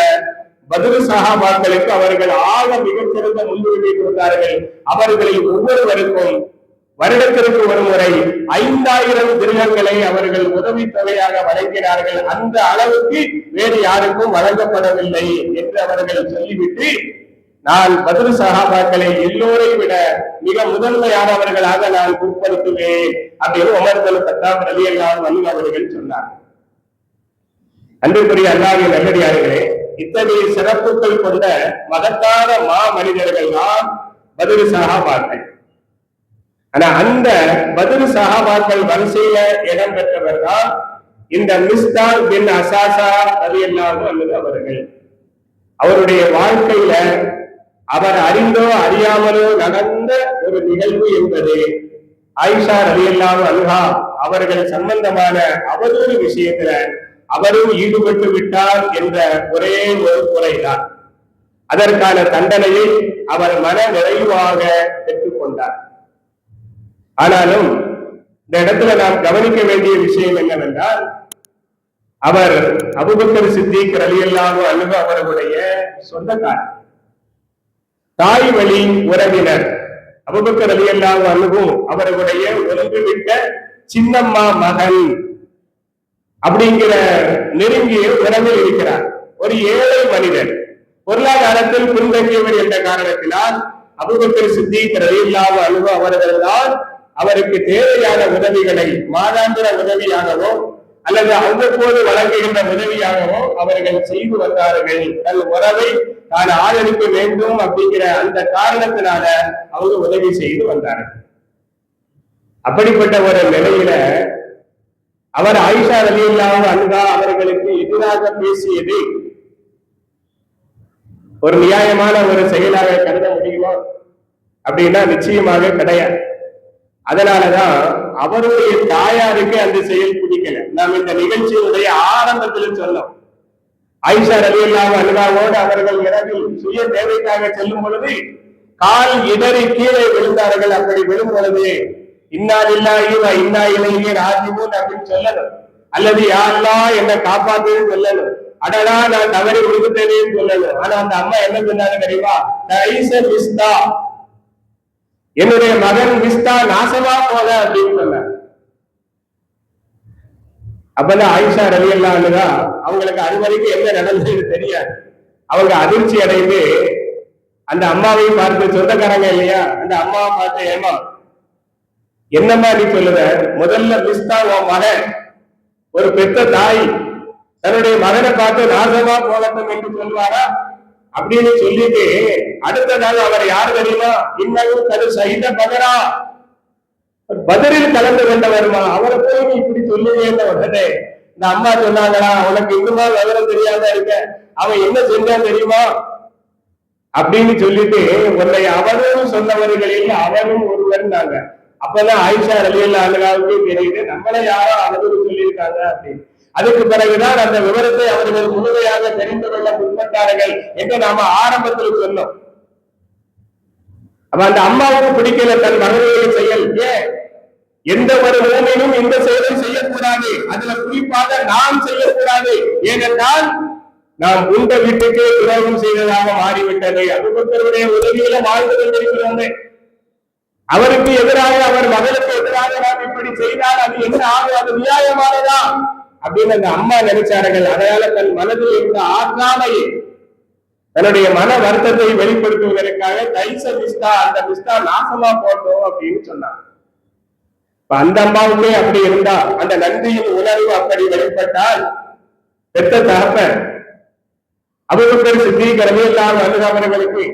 பத்ர் சஹாபாக்களுக்கு அவர்கள் ஆக மிகச்சிறந்த முன்னுரிமை கொடுத்தார்கள். அவர்களை ஒவ்வொருவருக்கும் வருடத்திற்கு ஒரு முறை 5000 திர்ஹங்களை அவர்கள் உதவித்தொகையாக வழங்கினார்கள். அந்த அளவுக்கு வேறு யாருக்கும் வழங்கப்படவில்லை என்று அவர்கள் சொல்லிவிட்டு, நான் பத்ர் சஹாபாக்களை எல்லோரை விட மிக முதன்மையானவர்களாக நான் உட்படுத்துவேன் அப்படின்னு உமர் பின் கத்தாப் ரலியல்லாஹு அன்ஹு அவர்கள் சொன்னார். அன்பிற்குரிய அல்லாஹ்வின் நல்லடியார்களே, இத்தகைய சிறப்புகள் கொண்ட மகத்தான மா மனிதர்கள் தான் பத்ர் சஹாபாக்கள். ஆனா அந்த பத்ர் சஹாபாக்கள் வரிசையில இடம் பெற்றவர் தான் இந்த மிஸ்தாஹ் பின் அசாசா ரலியல்லாஹு அன்ஹு அவர்கள். அவருடைய வாழ்க்கையில அவர் அறிந்தோ அறியாமலோ நடந்த ஒரு நிகழ்வு என்பது ஆயிஷா ரலியல்லாஹு அன்ஹா அவர்கள் சம்பந்தமான அவதூறு விஷயத்துல அவரும் ஈடுபட்டு விட்டார் என்ற ஒரே ஒரு குறைதான். அதற்கான தண்டனையை அவர் மன நிறைவாக பெற்றுக் கொண்டார். ஆனாலும் இந்த இடத்துல நாம் கவனிக்க வேண்டிய விஷயம் என்னவென்றால், அவர் அபூபக்கர் சித்திக் ரலியல்லாஹு அன்ஹு அவர்களுடைய சொந்தக்காரர், தாய் வழி உறவினர். அபூபக்கர் ரலியல்லாஹு அன்ஹு அவர்களுடைய ஒன்றுவிட்ட சின்னம்மா மகன் அப்படிங்கிற நெருங்கிய உறவில் இருக்கிறார். ஒரு ஏழை மனிதர், பொருளாதாரத்தில் பின்தங்கியவர் என்ற காரணத்தினால் அபூபக்கர் சித்திக் ரலியல்லாஹு அன்ஹு அவர்கள்தான் அவருக்கு தேவையான உதவிகளை மாதாந்திர உதவியாகவோ அல்லது அவ்வப்போது வழங்குகின்ற உதவியாகவோ அவர்கள் செய்து வந்தார்கள். தன் உறவை தான் ஆதரிக்க வேண்டும் அப்படிங்கிற அந்த காரணத்தினால அவங்க உதவி செய்து வந்தார்கள். அப்படிப்பட்ட ஒரு நிலையில அவர் ஆயிஷா ரலியல்லாஹு அன்ஹா அவர்களுக்கு எதிராக பேசியது ஒரு நியாயமான ஒரு செயலாக கருத முடியுமா அப்படின்னா நிச்சயமாக கிடையாது. அதனாலதான் அவருடைய தாயாருக்கு அந்த செயல் பிடிக்கல. நாம் இந்த நிகழ்ச்சியுடைய ஆரம்பத்தில் சொன்னோம், ஆயிஷா ரலியல்லாஹு அன்ஹாவோடு அவர்கள் இரவில் சுய தேவைக்காக செல்லும் பொழுது கால் இடறி கீழே விழுந்தார்கள். அப்படி விழும் பொழுது இன்னா லில்லாஹி வ இன்னா இலைஹி ராஜிஊன் அப்படின்னு சொல்லணும், அல்லது யா அல்லாஹ் என்னை காப்பாத்துன்னு சொல்லணும், அடடா நான் தவறி விழுந்துட்டேன்னு சொல்லணும். ஆனா அந்த அம்மா என்ன சொன்னாங்க தெரியுமா? மிஸ்தா, என்னுடைய மகன் மிஸ்தா நாசமா போல அப்படின்னு சொன்னாங்க. அப்பதான் ஆயிஷா ரலியல்லாஹு அன்ஹா அவங்களுக்கு அது வரைக்கும் என்ன நடந்தது தெரியாது. அவங்க அதிர்ச்சி அடைந்து அந்த அம்மாவை பார்த்து, சொந்தக்காரங்க இல்லையா, அந்த அம்மாவை பார்த்து, ஏமா என்னம்மா நீ சொல்லுத, முதல்ல மிஸ்தா உன் மகன், ஒரு பெத்த தாய் தன்னுடைய மகனை பார்த்து நாசமா போகட்டும் என்று சொல்வாரா அப்படின்னு சொல்லிட்டு அடுத்த நாள் அவர் யார் தெரியுமா? இன்னும் கரு சகித பகரா, பதிலில் கலந்து கொண்டவருமா, அவரை போய் நீ இப்படி சொல்லுவேன் உடனே இந்த அம்மா சொன்னாங்களா, உனக்கு இன்னுமா விவரம் தெரியாம இருக்க, அவன் என்ன செஞ்சான் தெரியுமா அப்படின்னு சொல்லிட்டு உன்னை அவனும் சொன்னவர்களில் அவனும் ஒருவர் நாங்க. அப்பதான் ஆயிஷா ரலியல்லாஹு அன்ஹாவுக்கு தெரியுது நம்மளை யாரோ அவதூறு சொல்லியிருக்காங்க அப்படின்னு. அதுக்கு பிறகுதான் அந்த விவரத்தை அவர்கள் முழுமையாக தெரிந்து கொள்ள முற்பட்டார்கள் என்று நாம ஆரம்பத்தில் சொன்னோம். அப்ப அந்த அம்மாவுக்கு பிடிக்கல தன் மகனுடைய செயல். ஏன்? எந்த ஒரு மூமினும் இந்த செயலை செய்யக்கூடாது, அதுல குறிப்பாக நாம் செய்யக்கூடாது. ஏனென்றால் நாம் உண்ட வீட்டுக்கு துரோகம் செய்ததாக மாறிவிட்டது. அபூபக்கருடைய உதவியில வாழ்ந்து கொண்டிருக்கிறோம். அவருக்கு எதிராக, அவர் மகளுக்கு எதிராக நாம் இப்படி செய்தால் அது என்ன ஆகும்? அது நியாயமானதா அப்படின்னு அந்த அம்மா நினைச்சார்கள். அதனால தன் மனதில் இருந்த ஆற்றாமையை, தன்னுடைய மன வருத்தத்தை வெளிப்படுத்துவதற்காக மிஸ்தா, அந்த மிஸ்தா நாசமா போட்டோம் அப்படின்னு சொன்னாங்க. அந்த அம்மாவுமே அப்படி இருந்தா, அந்த நன்றியின் உணர்வு அப்படி வெளிப்பட்டால், பெத்த தகப்பன் அபூபக்கர் சித்திக் ரலியல்லாஹு அன்ஹு அவர்களுக்கு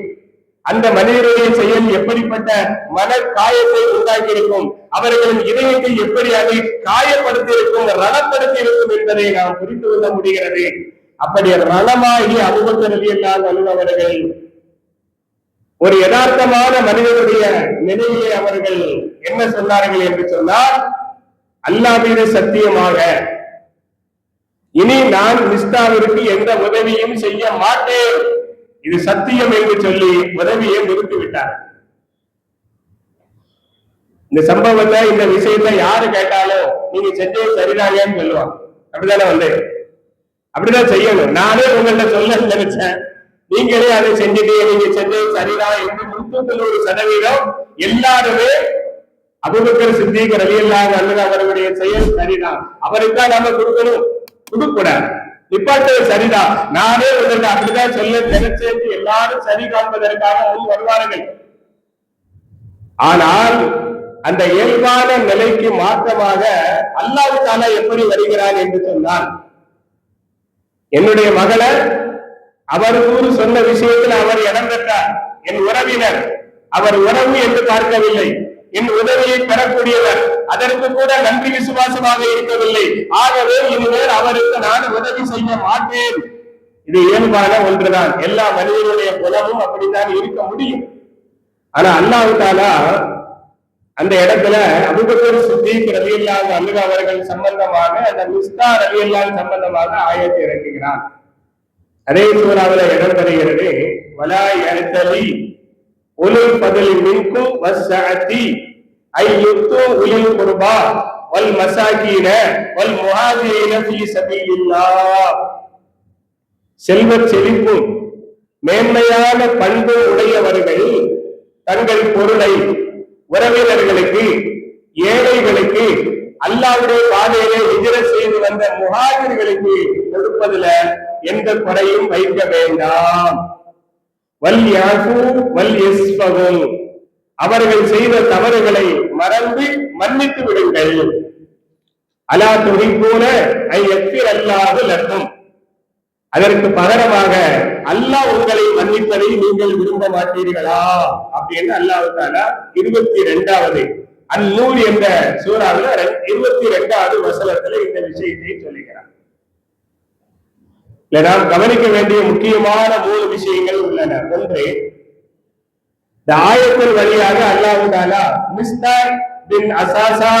அந்த மனிதனுடைய செயல் எப்படிப்பட்ட மன காயத்தை உண்டாக்கி இருக்கும், அவர்களின் இதயத்தை எப்படி அதை காயப்படுத்தி இருக்கும், ரணப்படுத்தி இருக்கும் என்பதை நாம் புரிந்து கொள்ள முடிகிறது. அப்படி ரணமாகி அபூபக்கர் ரலியல்லாஹு அன்ஹு அவர்கள் ஒரு யதார்த்தமான மனிதனுடைய நிலையிலே அவர்கள் என்ன சொன்னார்கள் என்று சொன்னால், அல்லாஹ் மீது சத்தியமாக இனி நான் மிஸ்தாவிற்கு எந்த உதவியும் செய்ய மாட்டேன், இது சத்தியம் என்று சொல்லி உதவியை நிறுத்திவிட்டார். இந்த சம்பவத்தை, இந்த விஷயத்தை யாரு கேட்டாலும் நீங்க செஞ்சது சரிதாங்கன்னு சொல்லுவாங்க. அப்படித்தானே அப்படிதான் செய்யணும். நானே உங்கள்ட்ட சொல்ல நினைச்சேன், நீங்களே அதை செஞ்சுட்டு நீங்க செஞ்சது சரிதான் என்று 100% எல்லாருமே அபூபக்கர் சித்திக் ரலியல்லாஹு அன்ஹு அவர்களுடைய செயல் சரிதான், அவருக்குதான் நாம கொடுக்கணும், கொடுக்கூடாது, நிப்பாட்டது சரிதான், நானே உங்கள்ட்ட அப்படிதான் சொல்ல நினைச்சேன் எல்லாரும் சரி காண்பதற்காக முன் வருவார்கள். ஆனால் அந்த இயல்பான நிலைக்கு மாற்றமாக அல்லாஹ் தஆலா எப்படி வருகிறான் என்று சொன்னால், என்னுடைய மகளை அவர் கூறு சொன்ன விஷயத்தில் அவர் இடம் பெற்றார், என் உறவினர், அவர் உறவு என்று பார்க்கவில்லை, என் உதவியை பெறக்கூடியவர், அதற்கு கூட நன்றி விசுவாசமாக இருக்கவில்லை. ஆகவே இனிமேல் அவருக்கு நான் உதவி செய்ய மாட்டேன். இது இயல்பான ஒன்றுதான், எல்லா மனிதனுடைய குணமும் அப்படித்தான் இருக்க முடியும். ஆனா அல்லாஹ் தஆலா அந்த இடத்துல அபூபக்கர் சித்திக் ரலியல்லாஹு அன்ஹு அவர்கள் சம்பந்தமாக, அந்த மிஸ்தா ரலியல்லாஹு சம்பந்தமாக ஆயத்தை இறக்குகிறார். அதே சூறாவில் இடம் பெறுகிறது, வலா யஅ்தலி உலுல் ஃபத்லி மின்கும் வஸ்ஸஅதி ஐ யுத்து உலில் குர்பா வல் மசாகீன வல் முஹாஜிரீன ஃபீ சபீலில்லாஹ். செல்வ செழிப்பும் மேன்மையான பண்பு உடையவர்கள் தங்கள் பொருளை உறவினர்களுக்கு, ஏழைகளுக்கு, அல்லாஹ்வுடைய பாதையிலே ஹிஜ்ரத் செய்து வந்த முஹாஜிர்களுக்கு கொடுப்பதில் எந்த குறையும் வைக்க வேண்டாம். வல் யாஃபு வல் யஸ்ஃபஹு, அவர்கள் செய்த தவறுகளை மறந்து மன்னித்து விடுங்கள். அலா துஹிப்பூன ஐ யக்ஃபிர் அல்லாஹு லக்கும், அதற்கு பகரமாக அல்லாஹ் உங்களை மன்னிப்பதை நீங்கள் விரும்ப மாட்டீர்களா அப்படின்னு அல்லாஹ் தஆலா 22வது அன்-நூர் என்ற சூராவில் 22வது வசனத்துல இந்த விஷயத்தை சொல்லுகிறார். நாம் கவனிக்க வேண்டிய முக்கியமான 3 விஷயங்கள் உள்ளன. ஒன்று, இந்த ஆயத்தின் வழியாக அல்லாஹ் தஆலா மிஸ்தாஹ் பின் அசாசா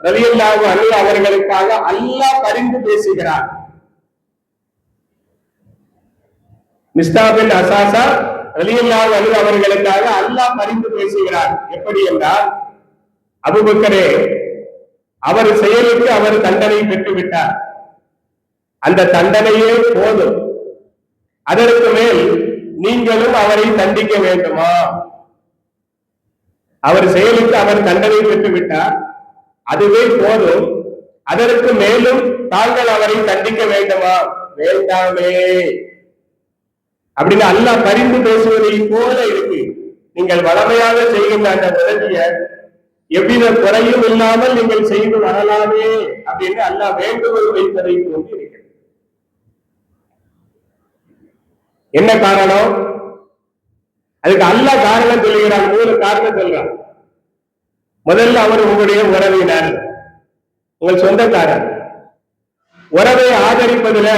ரலியல்லாஹு அன்ஹு அவர்களுக்காக அல்லாஹ் பரிந்து பேசுகிறார். மிஸ்தாஹ் பின் அசாசா ரலியல்லாஹு அன்ஹு அவர்களுக்காக அல்லாஹ் பரிந்து பேசுகிறார். எப்படி என்றால், அபூபக்கரே, அவர் செயலுக்கு அவர் தண்டனை பெற்று விட்டார், அந்த தண்டனையே போதும், அதற்கு மேல் நீங்களும் அவரை தண்டிக்க வேண்டுமா? அவர் செயலுக்கு அவர் தண்டனை பெற்று விட்டார், அதுவே போதும், அதற்கு மேலும் தாங்கள் அவரை தண்டிக்க வேண்டுமா? வேண்டாமே அப்படின்னு அல்லாஹ் பரிந்து பேசுவதை போல இருக்கு. நீங்கள் வளமையாக செய்கின்ற அந்த உதவிய எவ்வித குறையும் இல்லாமல் நீங்கள் செய்து வரலாமே அப்படின்னு அல்லாஹ் வேண்டுகோள் வைப்பதை போன்று இருக்கிறது. என்ன காரணம்? அதுக்கு அல்லாஹ் காரணம் சொல்லுகிறான். 3 காரணம் சொல்றான். முதல்ல அவர் உங்களுடைய உறவினர், உங்கள் சொந்தக்காரர். உறவை ஆதரிப்பதுல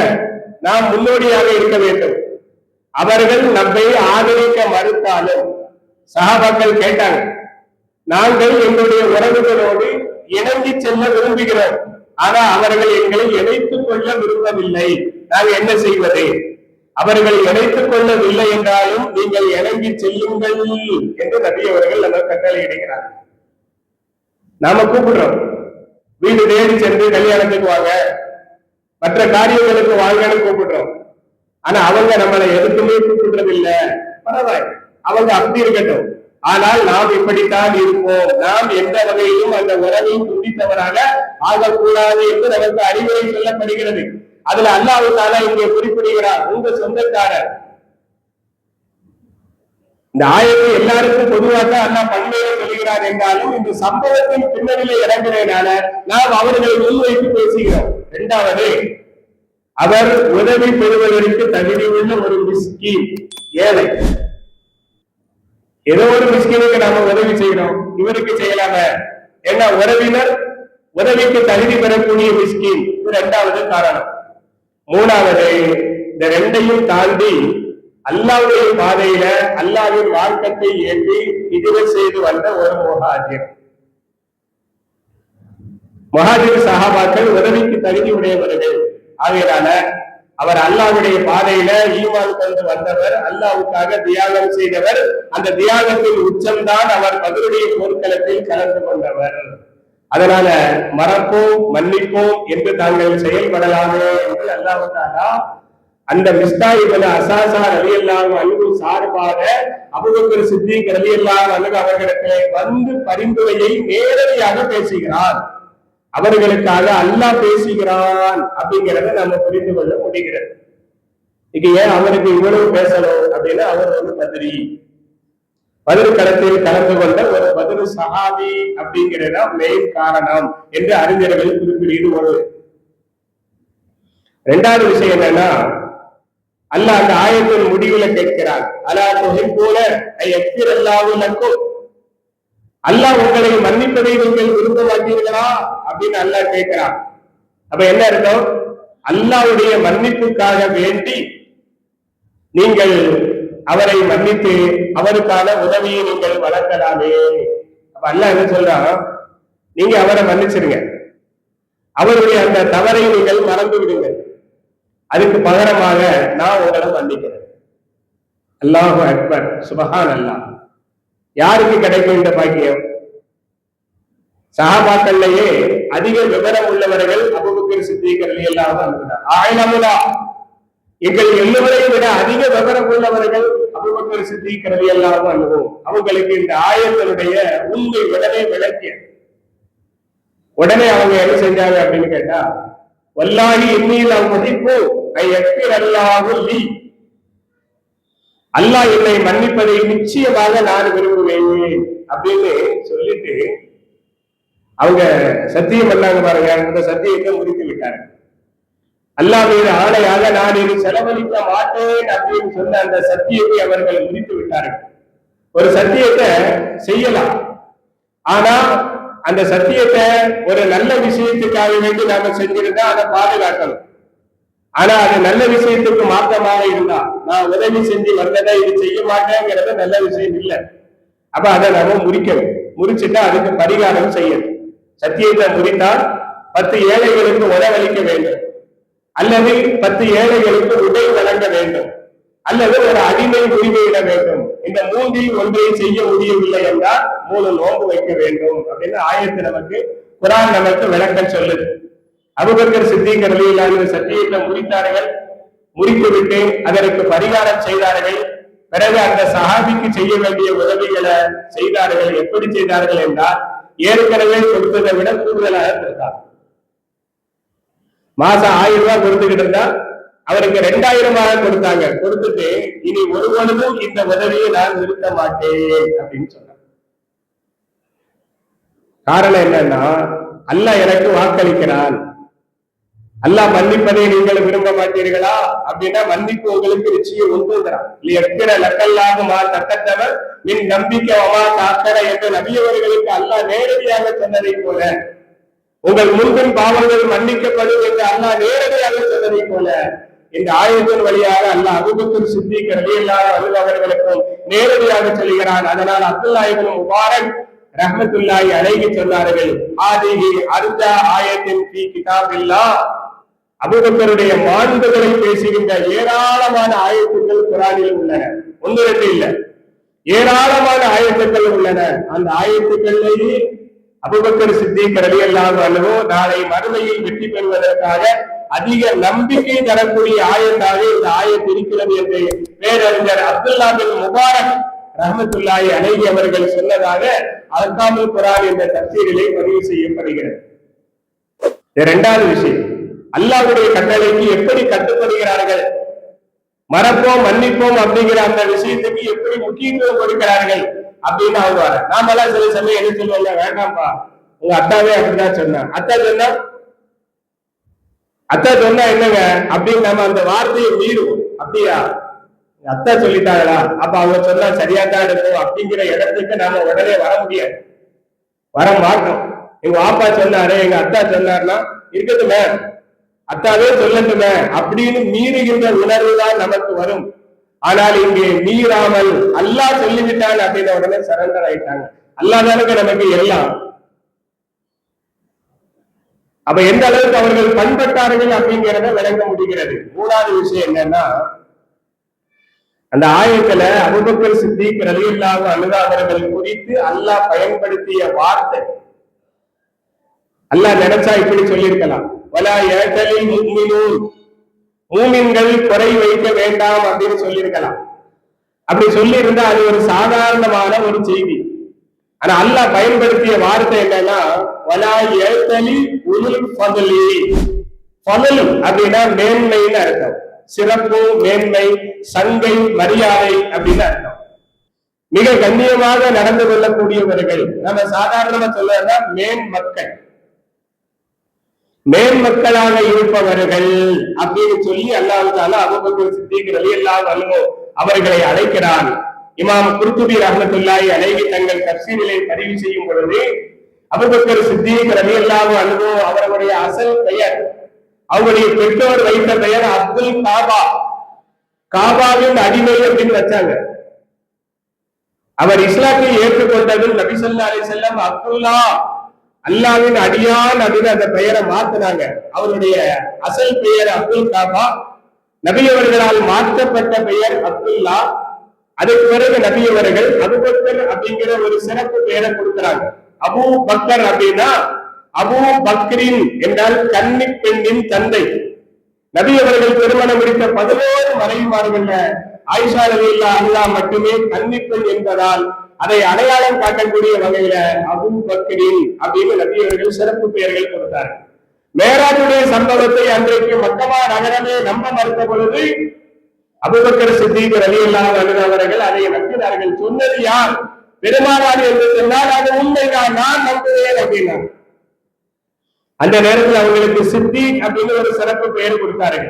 நாம் முன்னோடியாக இருக்க வேண்டும். அவர்கள் நம்மை ஆதரிக்க மறுத்தாலும், சஹாபாக்கள் கேட்டாங்க, நாங்கள் எங்களுடைய உறவுகளோடு இணங்கி செல்ல விரும்புகிறோம், ஆனா அவர்கள் எங்களை இணைத்துக் கொள்ள விரும்பவில்லை, நாங்கள் என்ன செய்வது? அவர்கள் இணைத்துக் கொள்ளவில்லை என்றாலும் நீங்கள் இணங்கி செல்லுங்கள் என்று நபி அவர்கள் நம்ம கட்டளை இடுகிறார். நாம கூப்பிடுறோம், வீடு தேடி சென்று கல்யாணத்துக்கு வாங்க, மற்ற காரியங்களுக்கு வாங்கன்னு கூப்பிடுறோம். ஆனா அவங்க நம்மளை எதுக்குமே கூப்பிடுறது இல்ல. பரவாயில்ல, அவங்க அப்படி இருக்கட்டும், ஆனால் நாம் இப்படித்தான் இருப்போம், நாம் எந்த வகையிலும் அந்த உறவை துண்டித்தவராக ஆகக்கூடாது என்று நமக்கு அறிவுரை சொல்லப்படுகிறது. அதுல அல்லாஹ் தஆலா இங்கே குறிப்பிடுகிறார், உங்க சொந்தக்காரர். இந்த ஆயத்தை எல்லாருக்கும் பொதுவாக அல்லாஹ் பண்பையை சொல்கிறார் என்றாலும் இந்த சம்பவத்தின் பின்னணியில இறங்குறதுனால நாம் அவர்களை முன்வைத்து பேசுகிறோம். 2வது, அவர் உதவி பெறுவதற்கு தகுதி உள்ள ஒரு மிஸ்கீன், ஏழை. ஏதோ ஒரு மிஸ்கீனுக்கு நாம உதவி செய்யணும், இவருக்கு செய்யலாம, என்ன உறவினர் உதவிக்கு தகுதி பெறக்கூடிய மிஸ்கீன். இது 2வது காரணம். 3வது, இந்த 2ஐயும் தாண்டி அல்லாஹ்வுடைய பாதையில அல்லாஹ்வின் மார்க்கத்தை ஏற்றி ஹிஜ்ரத் செய்து வந்த ஒரு முஹாஜிர். முஹாஜிர் சஹாபாக்கள் உதவிக்கு தகுதி உடையவர்கள். ஆகையினால அவர் அல்லாஹ்வுடைய பாதையில ஈமான் கொண்டு வந்தவர், அல்லாஹ்வுக்காக தியாகம் செய்தவர். அந்த தியாகத்தின் உச்சம்தான் அவர் பத்ருடைய போர்க்களத்தில் கலந்து கொண்டவர். அதனால மறப்போம் மன்னிப்போம் என்று தாங்கள் செயல்படலாமே என்று அல்லாஹ் தஆலா அந்த மிஸ்தாஹ் இப்னு அஸாஸா ரலியல்லாஹு அன்ஹு சார்பாக அபூபக்கர் சித்திக் ரலியல்லாஹு அன்ஹு அவர்களிடத்திலே வந்து பரிந்துரையை நேரடியாக பேசுகிறார். அவர்களுக்காக அல்லாஹ் பேசுகிறான் அப்படிங்கிறத நம்ம புரிந்து கொள்ள முடிகிறது. இது ஏன் அவருக்கு இவ்வளவு பேசணும் அப்படின்னா, அவர் ஒரு பத்ரி, பத்ர் களத்தில் கலந்து கொண்ட ஒரு பத்ர் சஹாபி அப்படிங்கிறதா மெயின் காரணம் என்று அறிஞர்கள் குறிப்பிடுவது ஒரு. 2வது விஷயம் என்னன்னா, அல்லாஹ் அந்த ஆயத்தின் முடிவுல கேட்கிறார், அலா துஹிப்பூன ஐ யக்ஃபிர் அல்லாஹு லக்கும், அல்லாஹ் உங்களை மன்னிப்பதை நீங்கள் விரும்ப மாட்டீர்களா அப்படின்னு அல்லாஹ் கேட்கிறான். அப்ப என்ன அர்த்தம்? அல்லாஹ்வுடைய மன்னிப்புக்காக வேண்டி நீங்கள் அவரை மன்னித்து அவருக்கான உதவியை நீங்கள் வழங்கலாமே. அப்ப அல்லாஹ் என்ன சொல்றான், நீங்க அவரை மன்னிச்சிருங்க, அவருடைய அந்த தவறை நீங்கள் மறந்து விடுங்க, அதுக்கு பகரமாக நான் உங்களை மன்னிக்கிறேன். அல்லாஹு அக்பர், சுபஹான் அல்லாஹ். யாருக்கு கிடைக்கும் இந்த பாக்கியம்? சஹாபாக்கள்லயே அதிக விவரம் உள்ளவர்கள் அபூபக்கர் சித்திக் ரலியல்லாஹு அன்ஹு. ஆயினமுலா, எங்கள் எல்லோரையும் விட அதிக விவரம் உள்ளவர்கள் அபூபக்கர் சித்திக் ரலியல்லாஹு அன்ஹு. அவங்களுக்கு இந்த ஆயத்தினுடைய உண்மை உடனே விளக்கிய உடனே அவங்க என்ன செஞ்சாங்க அப்படின்னு கேட்டா, வல்லாஹி இன்னில் மதிப்பு அல்லாஹு லீ, அல்லாஹ் என்னை மன்னிப்பதை நிச்சயமாக நான் விரும்புவேன் அப்படின்னு சொல்லிட்டு அவங்க சத்தியம் பண்ணாங்க பாருங்க. அந்த சத்தியத்தை முடித்து விட்டாங்க. அல்லாஹ் மீது ஆணையாக நான் இனி செலவழிக்க மாட்டேன் அப்படின்னு சொன்ன அந்த சத்தியத்தை அவர்கள் முடித்து விட்டார்கள். ஒரு சத்தியத்தை செய்யலாம், ஆனா அந்த சத்தியத்தை ஒரு நல்ல விஷயத்துக்காக வேண்டி நாம செஞ்சிருந்தா அதை பாதுகாக்கணும். ஆனா அது நல்ல விஷயத்துக்கு மாற்றமாக இருந்தா, நான் உதவி செஞ்சு வந்ததை இது செய்ய மாட்டேங்கிறது நல்ல விஷயம் இல்லை. அப்ப அதை நாம முறிக்கணும். முறிச்சுட்டா அதுக்கு பரிகாரம் செய்யணும். சத்தியத்தை முறித்தால் 10 ஏழைகளுக்கு உணவளிக்க வேண்டும், அல்லது 10 ஏழைகளுக்கு உடை வழங்க வேண்டும், அல்லது ஒரு அடிமை உரிமையிட வேண்டும். இந்த 3இல் ஒன்றை செய்ய முடியவில்லை என்றால் 3 நோன்பு வைக்க வேண்டும் அப்படின்னு ஆயத்து நமக்கு, குர்ஆன் நமக்கு விளக்கம் சொல்லுது. அபூபக்கர் சித்திக் ரலியல்லாஹு அன்ஹு சத்தியத்தை முறித்தார்கள். முறித்துவிட்டு அதற்கு பரிகாரம் செய்தார்கள். பிறகு அந்த சஹாபிக்கு செய்ய வேண்டிய உதவிகளை செய்தார்கள். எப்படி செய்தார்கள் என்றால், ஏற்கனவே கொடுத்ததை விட கூடுதலாக கொடுத்தார். மாசம் 1000 ரூபாய் கொடுத்துக்கிட்டு இருந்தா அவருக்கு 2000 கொடுத்தாங்க. கொடுத்துட்டு இனி ஒரு பொழுதும் இந்த உதவியை நான் நிறுத்த மாட்டேன் அப்படின்னு சொன்னார். காரணம் என்னன்னா, அல்லாஹ் எனக்கு வாக்களிக்கிறான். அல்லாஹ் மன்னிப்பதை நீங்கள் விரும்ப மாட்டீர்களா அப்படின்னா, மன்னிப்பு உங்களுக்கு நிச்சயம் உண்டுங்கிறான். எக்கிற லக்கல்லாகுமா தக்கத்தவர் மின் நம்பிக்கைவமா தாக்கற என்று நபியவர்களுக்கு அல்லாஹ் நேரடியாக சொன்னதை போல, உங்கள் முன்பின் பாவங்கள் மன்னிக்கப்படும் என்று அல்லாஹ் நேரடியாக சொன்னதை போல, இந்த ஆயத்தின் வழியாக அல்லாஹ் அபூபக்கர் சித்திக் ரலியல்லாஹு அன்ஹு அவர்களுக்கும் நேரடியாக சொல்கிறான். அதனால் அப்துல்லாஹ் இப்னு முபாரக் ரஹ்மத்துல்லாஹி அலைஹி சொன்னார்கள், ஆதிஹி அர்ஜா ஆயத்தின் ஃபீ கிதாபில்லாஹ், அபூபக்கருடைய மாண்புகளை பேசுகின்ற ஏராளமான ஆயத்துக்கள் குர்ஆனில் உள்ளன. 1 2 இல்ல, ஏராளமான ஆயத்துக்கள் உள்ளன. அந்த ஆயத்துக்களிலேயே அபூபக்கர் சித்திக் ரலியல்லாஹு அன்ஹு நாளை மறுமையில் வெற்றி பெறுவதற்காக அதிக நம்பிக்கை தரக்கூடிய ஆயத்தாக இந்த ஆயத்து இருக்கிறது என்று பேரறிஞர் அப்துல்லாஹ் பின் முபாரக் ரஹ்மத்துல்லாஹி அலைஹி அவர்கள் சொன்னதாக அஹ்காமுல் குர்ஆன் என்ற தஃசீரிலே பதிவு செய்யப்படுகிறது. இரண்டாவது விஷயம், அல்லாஹ்வுடைய கட்டளைக்கு எப்படி கட்டுப்படுகிறார்கள், மறப்போம் மன்னிப்போம் அப்படிங்கிற அந்த விஷயத்துக்கு எப்படி முக்கியத்துவம் கொடுக்கிறார்கள் அப்படின்னு அவங்க வர. நாமெல்லாம் சில சமயம் என்ன சொல்லுவாங்க, வேண்டாம்பா உங்க அத்தாவே அப்படிதான் சொன்னாங்க, அத்தா சொன்னா என்னங்க அப்படின்னு நம்ம அந்த வார்த்தையை மீறுவோம். அப்படியா, அத்தா சொல்லிட்டாங்களா, அப்ப அவங்க சொன்னா சரியா தான் இருக்கும் அப்படிங்கிற இடத்துக்கு நாம உடனே வர முடியாது, வர மாட்டோம். எங்க அப்பா சொன்னாரு, எங்க அத்தா சொன்னாருன்னா இருக்கட்டுமே, அத்தாவே சொல்லட்டுமே அப்படின்னு மீறுகின்ற உணர்வு தான் நமக்கு வரும். ஆனால் இங்கே மீறாமல் அல்லாஹ் சொல்லிவிட்டான் அப்படின்ற உடனே சரண்டர் ஆயிட்டாங்க. அல்லாஹ் தானுக்கு நமக்கு எல்லாம். அப்ப எந்த அளவுக்கு அவர்கள் பண்பட்டார்கள் அப்படிங்கிறத விளங்க முடிகிறது. 3வது விஷயம் என்னன்னா, அந்த ஆயத்துல அபூபக்கர் சித்திக் ரலியல்லாஹு அன்ஹு அவர்கள் குறித்து அல்லாஹ் பயன்படுத்திய வார்த்தை, அல்லாஹ் நினைச்சா இப்படி சொல்லியிருக்கலாம், வலா யதலில் முஃமினூன், மூமின்கள் குறை வைக்க வேண்டாம் அப்படின்னு சொல்லியிருக்கலாம். அப்படி சொல்லி இருந்தா அது ஒரு சாதாரணமான ஒரு செய்தி. ஆனா அல்லாஹ் பயன்படுத்திய வார்த்தை என்னன்னா, வலா யதலி உலுல் ஃபضலி. ஃபضல் அப்படின்னா மேன்மைன்னு அர்த்தம், சிறப்பு, மேன்மை, சங்கை, மரியாதை அப்படின்னு அர்த்தம். மிக கண்ணியமாக நடந்து கொள்ளக்கூடியவர்கள், நம்ம சாதாரணமா சொல்றதா மேன்மக்கள், மேன்மக்களாக இருப்பவர்கள் அப்படின்னு சொல்லி அல்லாஹ் தஆலா அபூபக்கர் சித்திக் ரலியல்லாஹு அன்ஹு அவர்களை அழைக்கிறான். இமாம் குர்துபி ரஹ்மத்துல்லாஹி அலைஹி தங்கள் தஃசீரிலே பதிவு செய்யும் பொழுது, அபூபக்கர் சித்திக் ரலியல்லாஹு அன்ஹு அவர்களுடைய அசல் பெயர், அவருடைய பெற்றோர் வைத்த பெயர் அப்துல் காபா, காபாவின் அடிமை அப்படின்னு வச்சாங்க. அவர் இஸ்லாத்தை ஏற்றுக்கொண்டது நபி ஸல்லல்லாஹு அலைஹி வஸல்லம் அப்துல்லா, அல்லாஹ்வின் அடியான் அப்படின்னு அந்த பெயரை மாத்தினாங்க. அவருடைய அசல் பெயர் அப்துல் காபா, நபி அவர்களால் மாற்றப்பட்ட பெயர் அப்துல்லா. அதுக்கு பிறகு நபி அவர்கள் அபூபக்கர் அப்படிங்கிற ஒரு சிறப்பு பெயரை கொடுக்கிறாங்க. அபூ பக்கர் அப்படின்னா அபூ பக்ரின் என்றால் கன்னி பெண்ணின் தந்தை. நபி அவர்கள் திருமணம் முடித்த 11 மனைவிமார்கள் ஆயிஷா ரலியல்லாஹு அன்ஹா மட்டுமே கன்னி பெண் என்பதால் அதை அடையாளம் காட்டக்கூடிய வகையில அபூ பக்ரின் அப்படின்னு நபி அவர்கள் சிறப்பு பெயர்கள் கொடுத்தார்கள். மேராஜுடைய சம்பவத்தை அன்றைக்கு மக்கமா நகரமே நம்ப மறுத்த பொழுது அபூபக்கர் சித்தீக் ரலியல்லாஹு அன்ஹு அவர்கள் அதை நம்பினார்கள். சொன்னது யார்? பெருமானார் என்று சொன்னால் அது உண்மைதான், நான் நம்புவேன் அப்படின்னா. அந்த நேரத்தில் அவர்களுக்கு சித்தீக் அப்படின்னு ஒரு சிறப்பு பெயர் கொடுத்தார்கள்.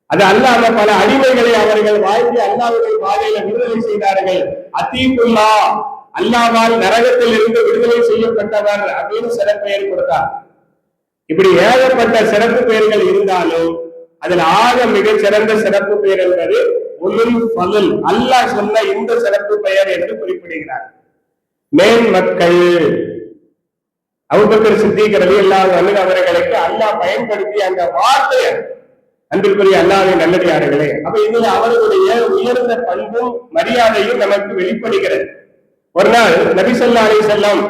அது அல்லாம பல அடிமைகளை அவர்கள் வாழ்ந்து அல்லாஹ்வுடைய பாதையில விடுதலை செய்தார்கள். அத்தீகுல்லா, அல்லாஹ்வால் நரகத்தில் இருந்து விடுதலை செய்யப்பட்டவர் அப்படின்னு சிறப்பு பெயர் கொடுத்தார். இப்படி ஏகப்பட்ட சிறப்பு பெயர்கள் இருந்தாலும் அதில் ஆக மிகச் சிறந்த சிறப்பு பெயர் என்பது உலுல் ஃபதுல், அல்லாஹ் சொன்ன இந்த சிறப்பு பெயர் என்று குறிப்பிடுகிறார். மேன் மக்கள். அபூபக்கர் சித்தீக் ரலியல்லாஹு அன்ஹு அவர்களுக்கு அல்லாஹ் பயன்படுத்திய அந்த வார்த்தை அன்பிற்குரிய அல்லாஹ்வின் நல்லடியார்களே. அப்ப இதுல அவர்களுடைய உயர்ந்த பண்பும் மரியாதையும் நமக்கு வெளிப்படுகிறது. ஒரு நாள் நபி ஸல்லல்லாஹு அலைஹி வஸல்லம்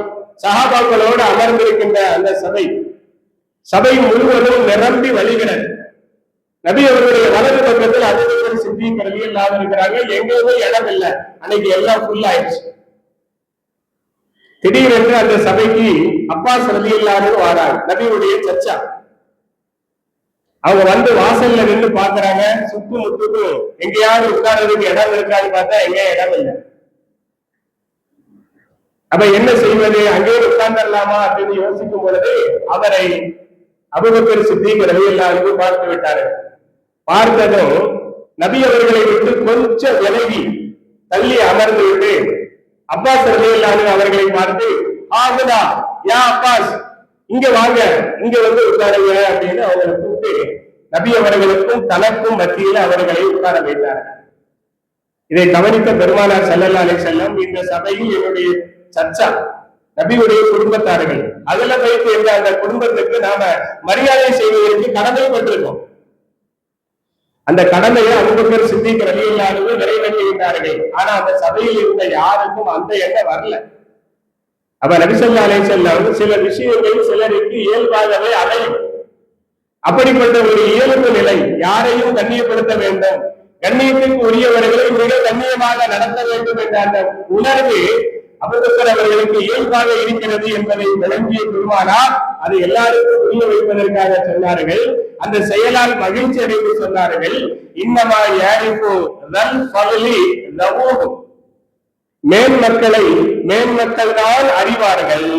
சஹாபாக்களோடு அமர்ந்திருக்கின்ற அந்த சபை முழுவதும் நிரம்பி வழிகிறது. நபி அவர்களுடைய வலது பக்கத்தில் அபூபக்கர் சித்தீக் ரலியல்லாஹு அன்ஹு இருக்கிறாங்க. எங்கேயுமே இடம் இல்லை, அன்னைக்கு எல்லாம் ஃபுல் ஆயிடுச்சு. திடீரென்று அந்த சபைக்கு அப்பாஸ் ரலியல்லாஹு அன்ஹு வராங்க, நபியுடைய சச்சா. அவங்க வந்து வாசல்ல நின்று பாக்குறாங்க, சுத்து முத்துக்கும் எங்கேயாவது உட்கார்றதுக்கு இடம் இருக்கான்னு பார்த்தா எங்கேயும் இடம் இல்லை. அப்ப என்ன செய்வது, அங்கே உட்கார்ந்துடலாமா அப்படின்னு யோசிக்கும் பொழுது அவரை அபூபக்கர் சித்தீக் ரலியல்லாஹு அன்ஹு பார்த்து விட்டார்கள். பார்த்ததும் நபி அவர்களை விட்டு கொஞ்சம் விலகி தள்ளி அமர்ந்து விட்டு அப்பாஸ் ரலியல்லாஹு அன்ஹு அவர்களை பார்த்து, ஆகுதா யா அப்பாஸ், இங்க வாங்க, இங்க வந்து உட்காருங்க அப்படின்னு அவங்களை கூப்பிட்டு நபி அவர்களுக்கும் தனக்கும் மத்தியில அவர்களை உட்கார வைத்தார்கள். இதை கவனித்த பெருமானார் ஸல்லல்லாஹு அலைஹி வஸல்லம், இந்த சபையில் என்னுடைய சச்சா நபியுடைய குடும்பத்தார்கள், அதுல வைத்து என்ற அந்த குடும்பத்துக்கு நாம மரியாதை செய்வதற்கு கடமைப்பட்டிருக்கோம். அந்த கடமையை அபூபக்கர் சித்தீக் ரலியல்லாஹு அன்ஹு நிறைவேற்றுகிறார்கள். ஆனா அந்த சபையில் இருந்த யாருக்கும் அந்த எண்ணம் வரல. அப்ப நபி ஸல்லல்லாஹு அலைஹி வஸல்லம் சில விஷயங்கள் சிலருக்கு இயல்பாகவே அடையும். அப்படிப்பட்ட ஒரு இயல்பு நிலை, யாரையும் கண்ணியப்படுத்த வேண்டும், கண்ணியத்திற்கு உரியவர்களை மிக கண்ணியமாக நடத்த வேண்டும் என்ற அந்த உணர்வு அபூபக்கர் அவர்களுக்கு இயல்பாக இருக்கிறது என்பதை விளங்கிய பெருமானார் அதை எல்லாருக்கும் புரிய வைப்பதற்காக சொன்னார்கள். அந்த செயலால் மகிழ்ச்சி அடைந்து சொன்னார்கள், இன்னமா யாரிஃபு தல் ஃபضலி லஹு, மேன்மக்கள் தான் அறிவார்கள்,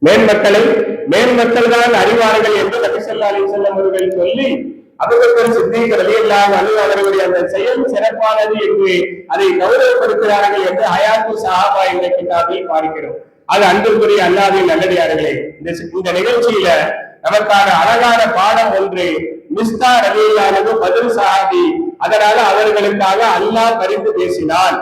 மேன்மக்கள் தான் அறிவார்கள் என்று நபி ஸல்லல்லாஹு அலைஹி வஸல்லம் அவர்கள் சொல்லி அபூபக்கர் சித்தீக் ரலியல்லாஹு அன்ஹு அவர்களுடைய அந்த செயல் சிறப்பானது என்று அதை கௌரவப்படுத்துகிறார்கள் என்று ஹயாத்து ஸஹாபா என்ற கிதாபில் பார்க்கிறோம். அது அன்பிற்குரிய அல்லாஹ்வின் நல்லடியார்களே, இந்த நிகழ்ச்சியில நமக்கான அழகான பாடம் ஒன்று. மிஸ்தா ரலியல்லாஹு அன்ஹு பத்ர் சஹாபி, அதனால அவர்களுக்காக அல்லாஹ் பரிந்து பேசினான்.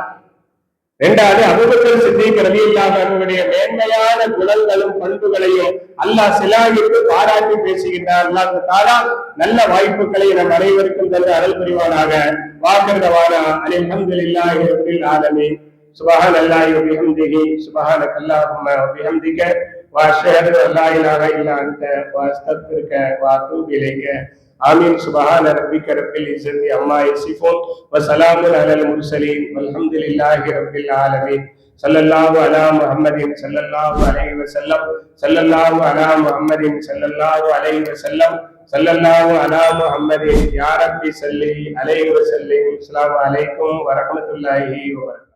இரண்டாவது, அபூபக்கர் சித்தீக் ரலியல்லாஹு அன்ஹுவுடைய மேன்மையான குணங்களும் பண்புகளையும் அல்லாஹ் சிலாகித்து பாராட்டி பேசுகின்றார். அல்லாஹ் தஆலா நல்ல வாய்ப்புகளை நம் அனைவருக்கும் தந்து அருள் புரிவானாக. வாக்கர்தவானா அல்ஹம்துலில்லாஹி ரப்பில் ஆலமீன். சுப்ஹானல்லாஹி வ பிஹம்திஹி, சுப்ஹானக அல்லாஹும்ம வ பிஹம்திக, வ அஷ்ஹது அன் லா இலாஹ இல்லா அன்த, வ அஸ்தக்ஃபிருக வ அத்தூபு இலைக. ஆமீன். சுப்ஹான ரப்பிக ரப்பில் இஸ்ஸத்தி அம்மா யசிஃபூன், வ ஸலாமுன் அலல் முர்ஸலீன், வல்ஹம்துலில்லாஹி ரப்பில் ஆலமீன். ஸல்லல்லாஹு அலா முஹம்மதின் ஸல்லல்லாஹு அலைஹி வஸல்லம், ஸல்லல்லாஹு அலா முஹம்மதின் ஸல்லல்லாஹு அலைஹி வஸல்லம், ஸல்லல்லாஹு அலா முஹம்மதின் யா ரப்பி ஸல்லி அலைஹி வஸல்லிம். அஸ்ஸலாமு அலைக்கும் வ ரஹ்மத்துல்லாஹி வ பரகாத்துஹு.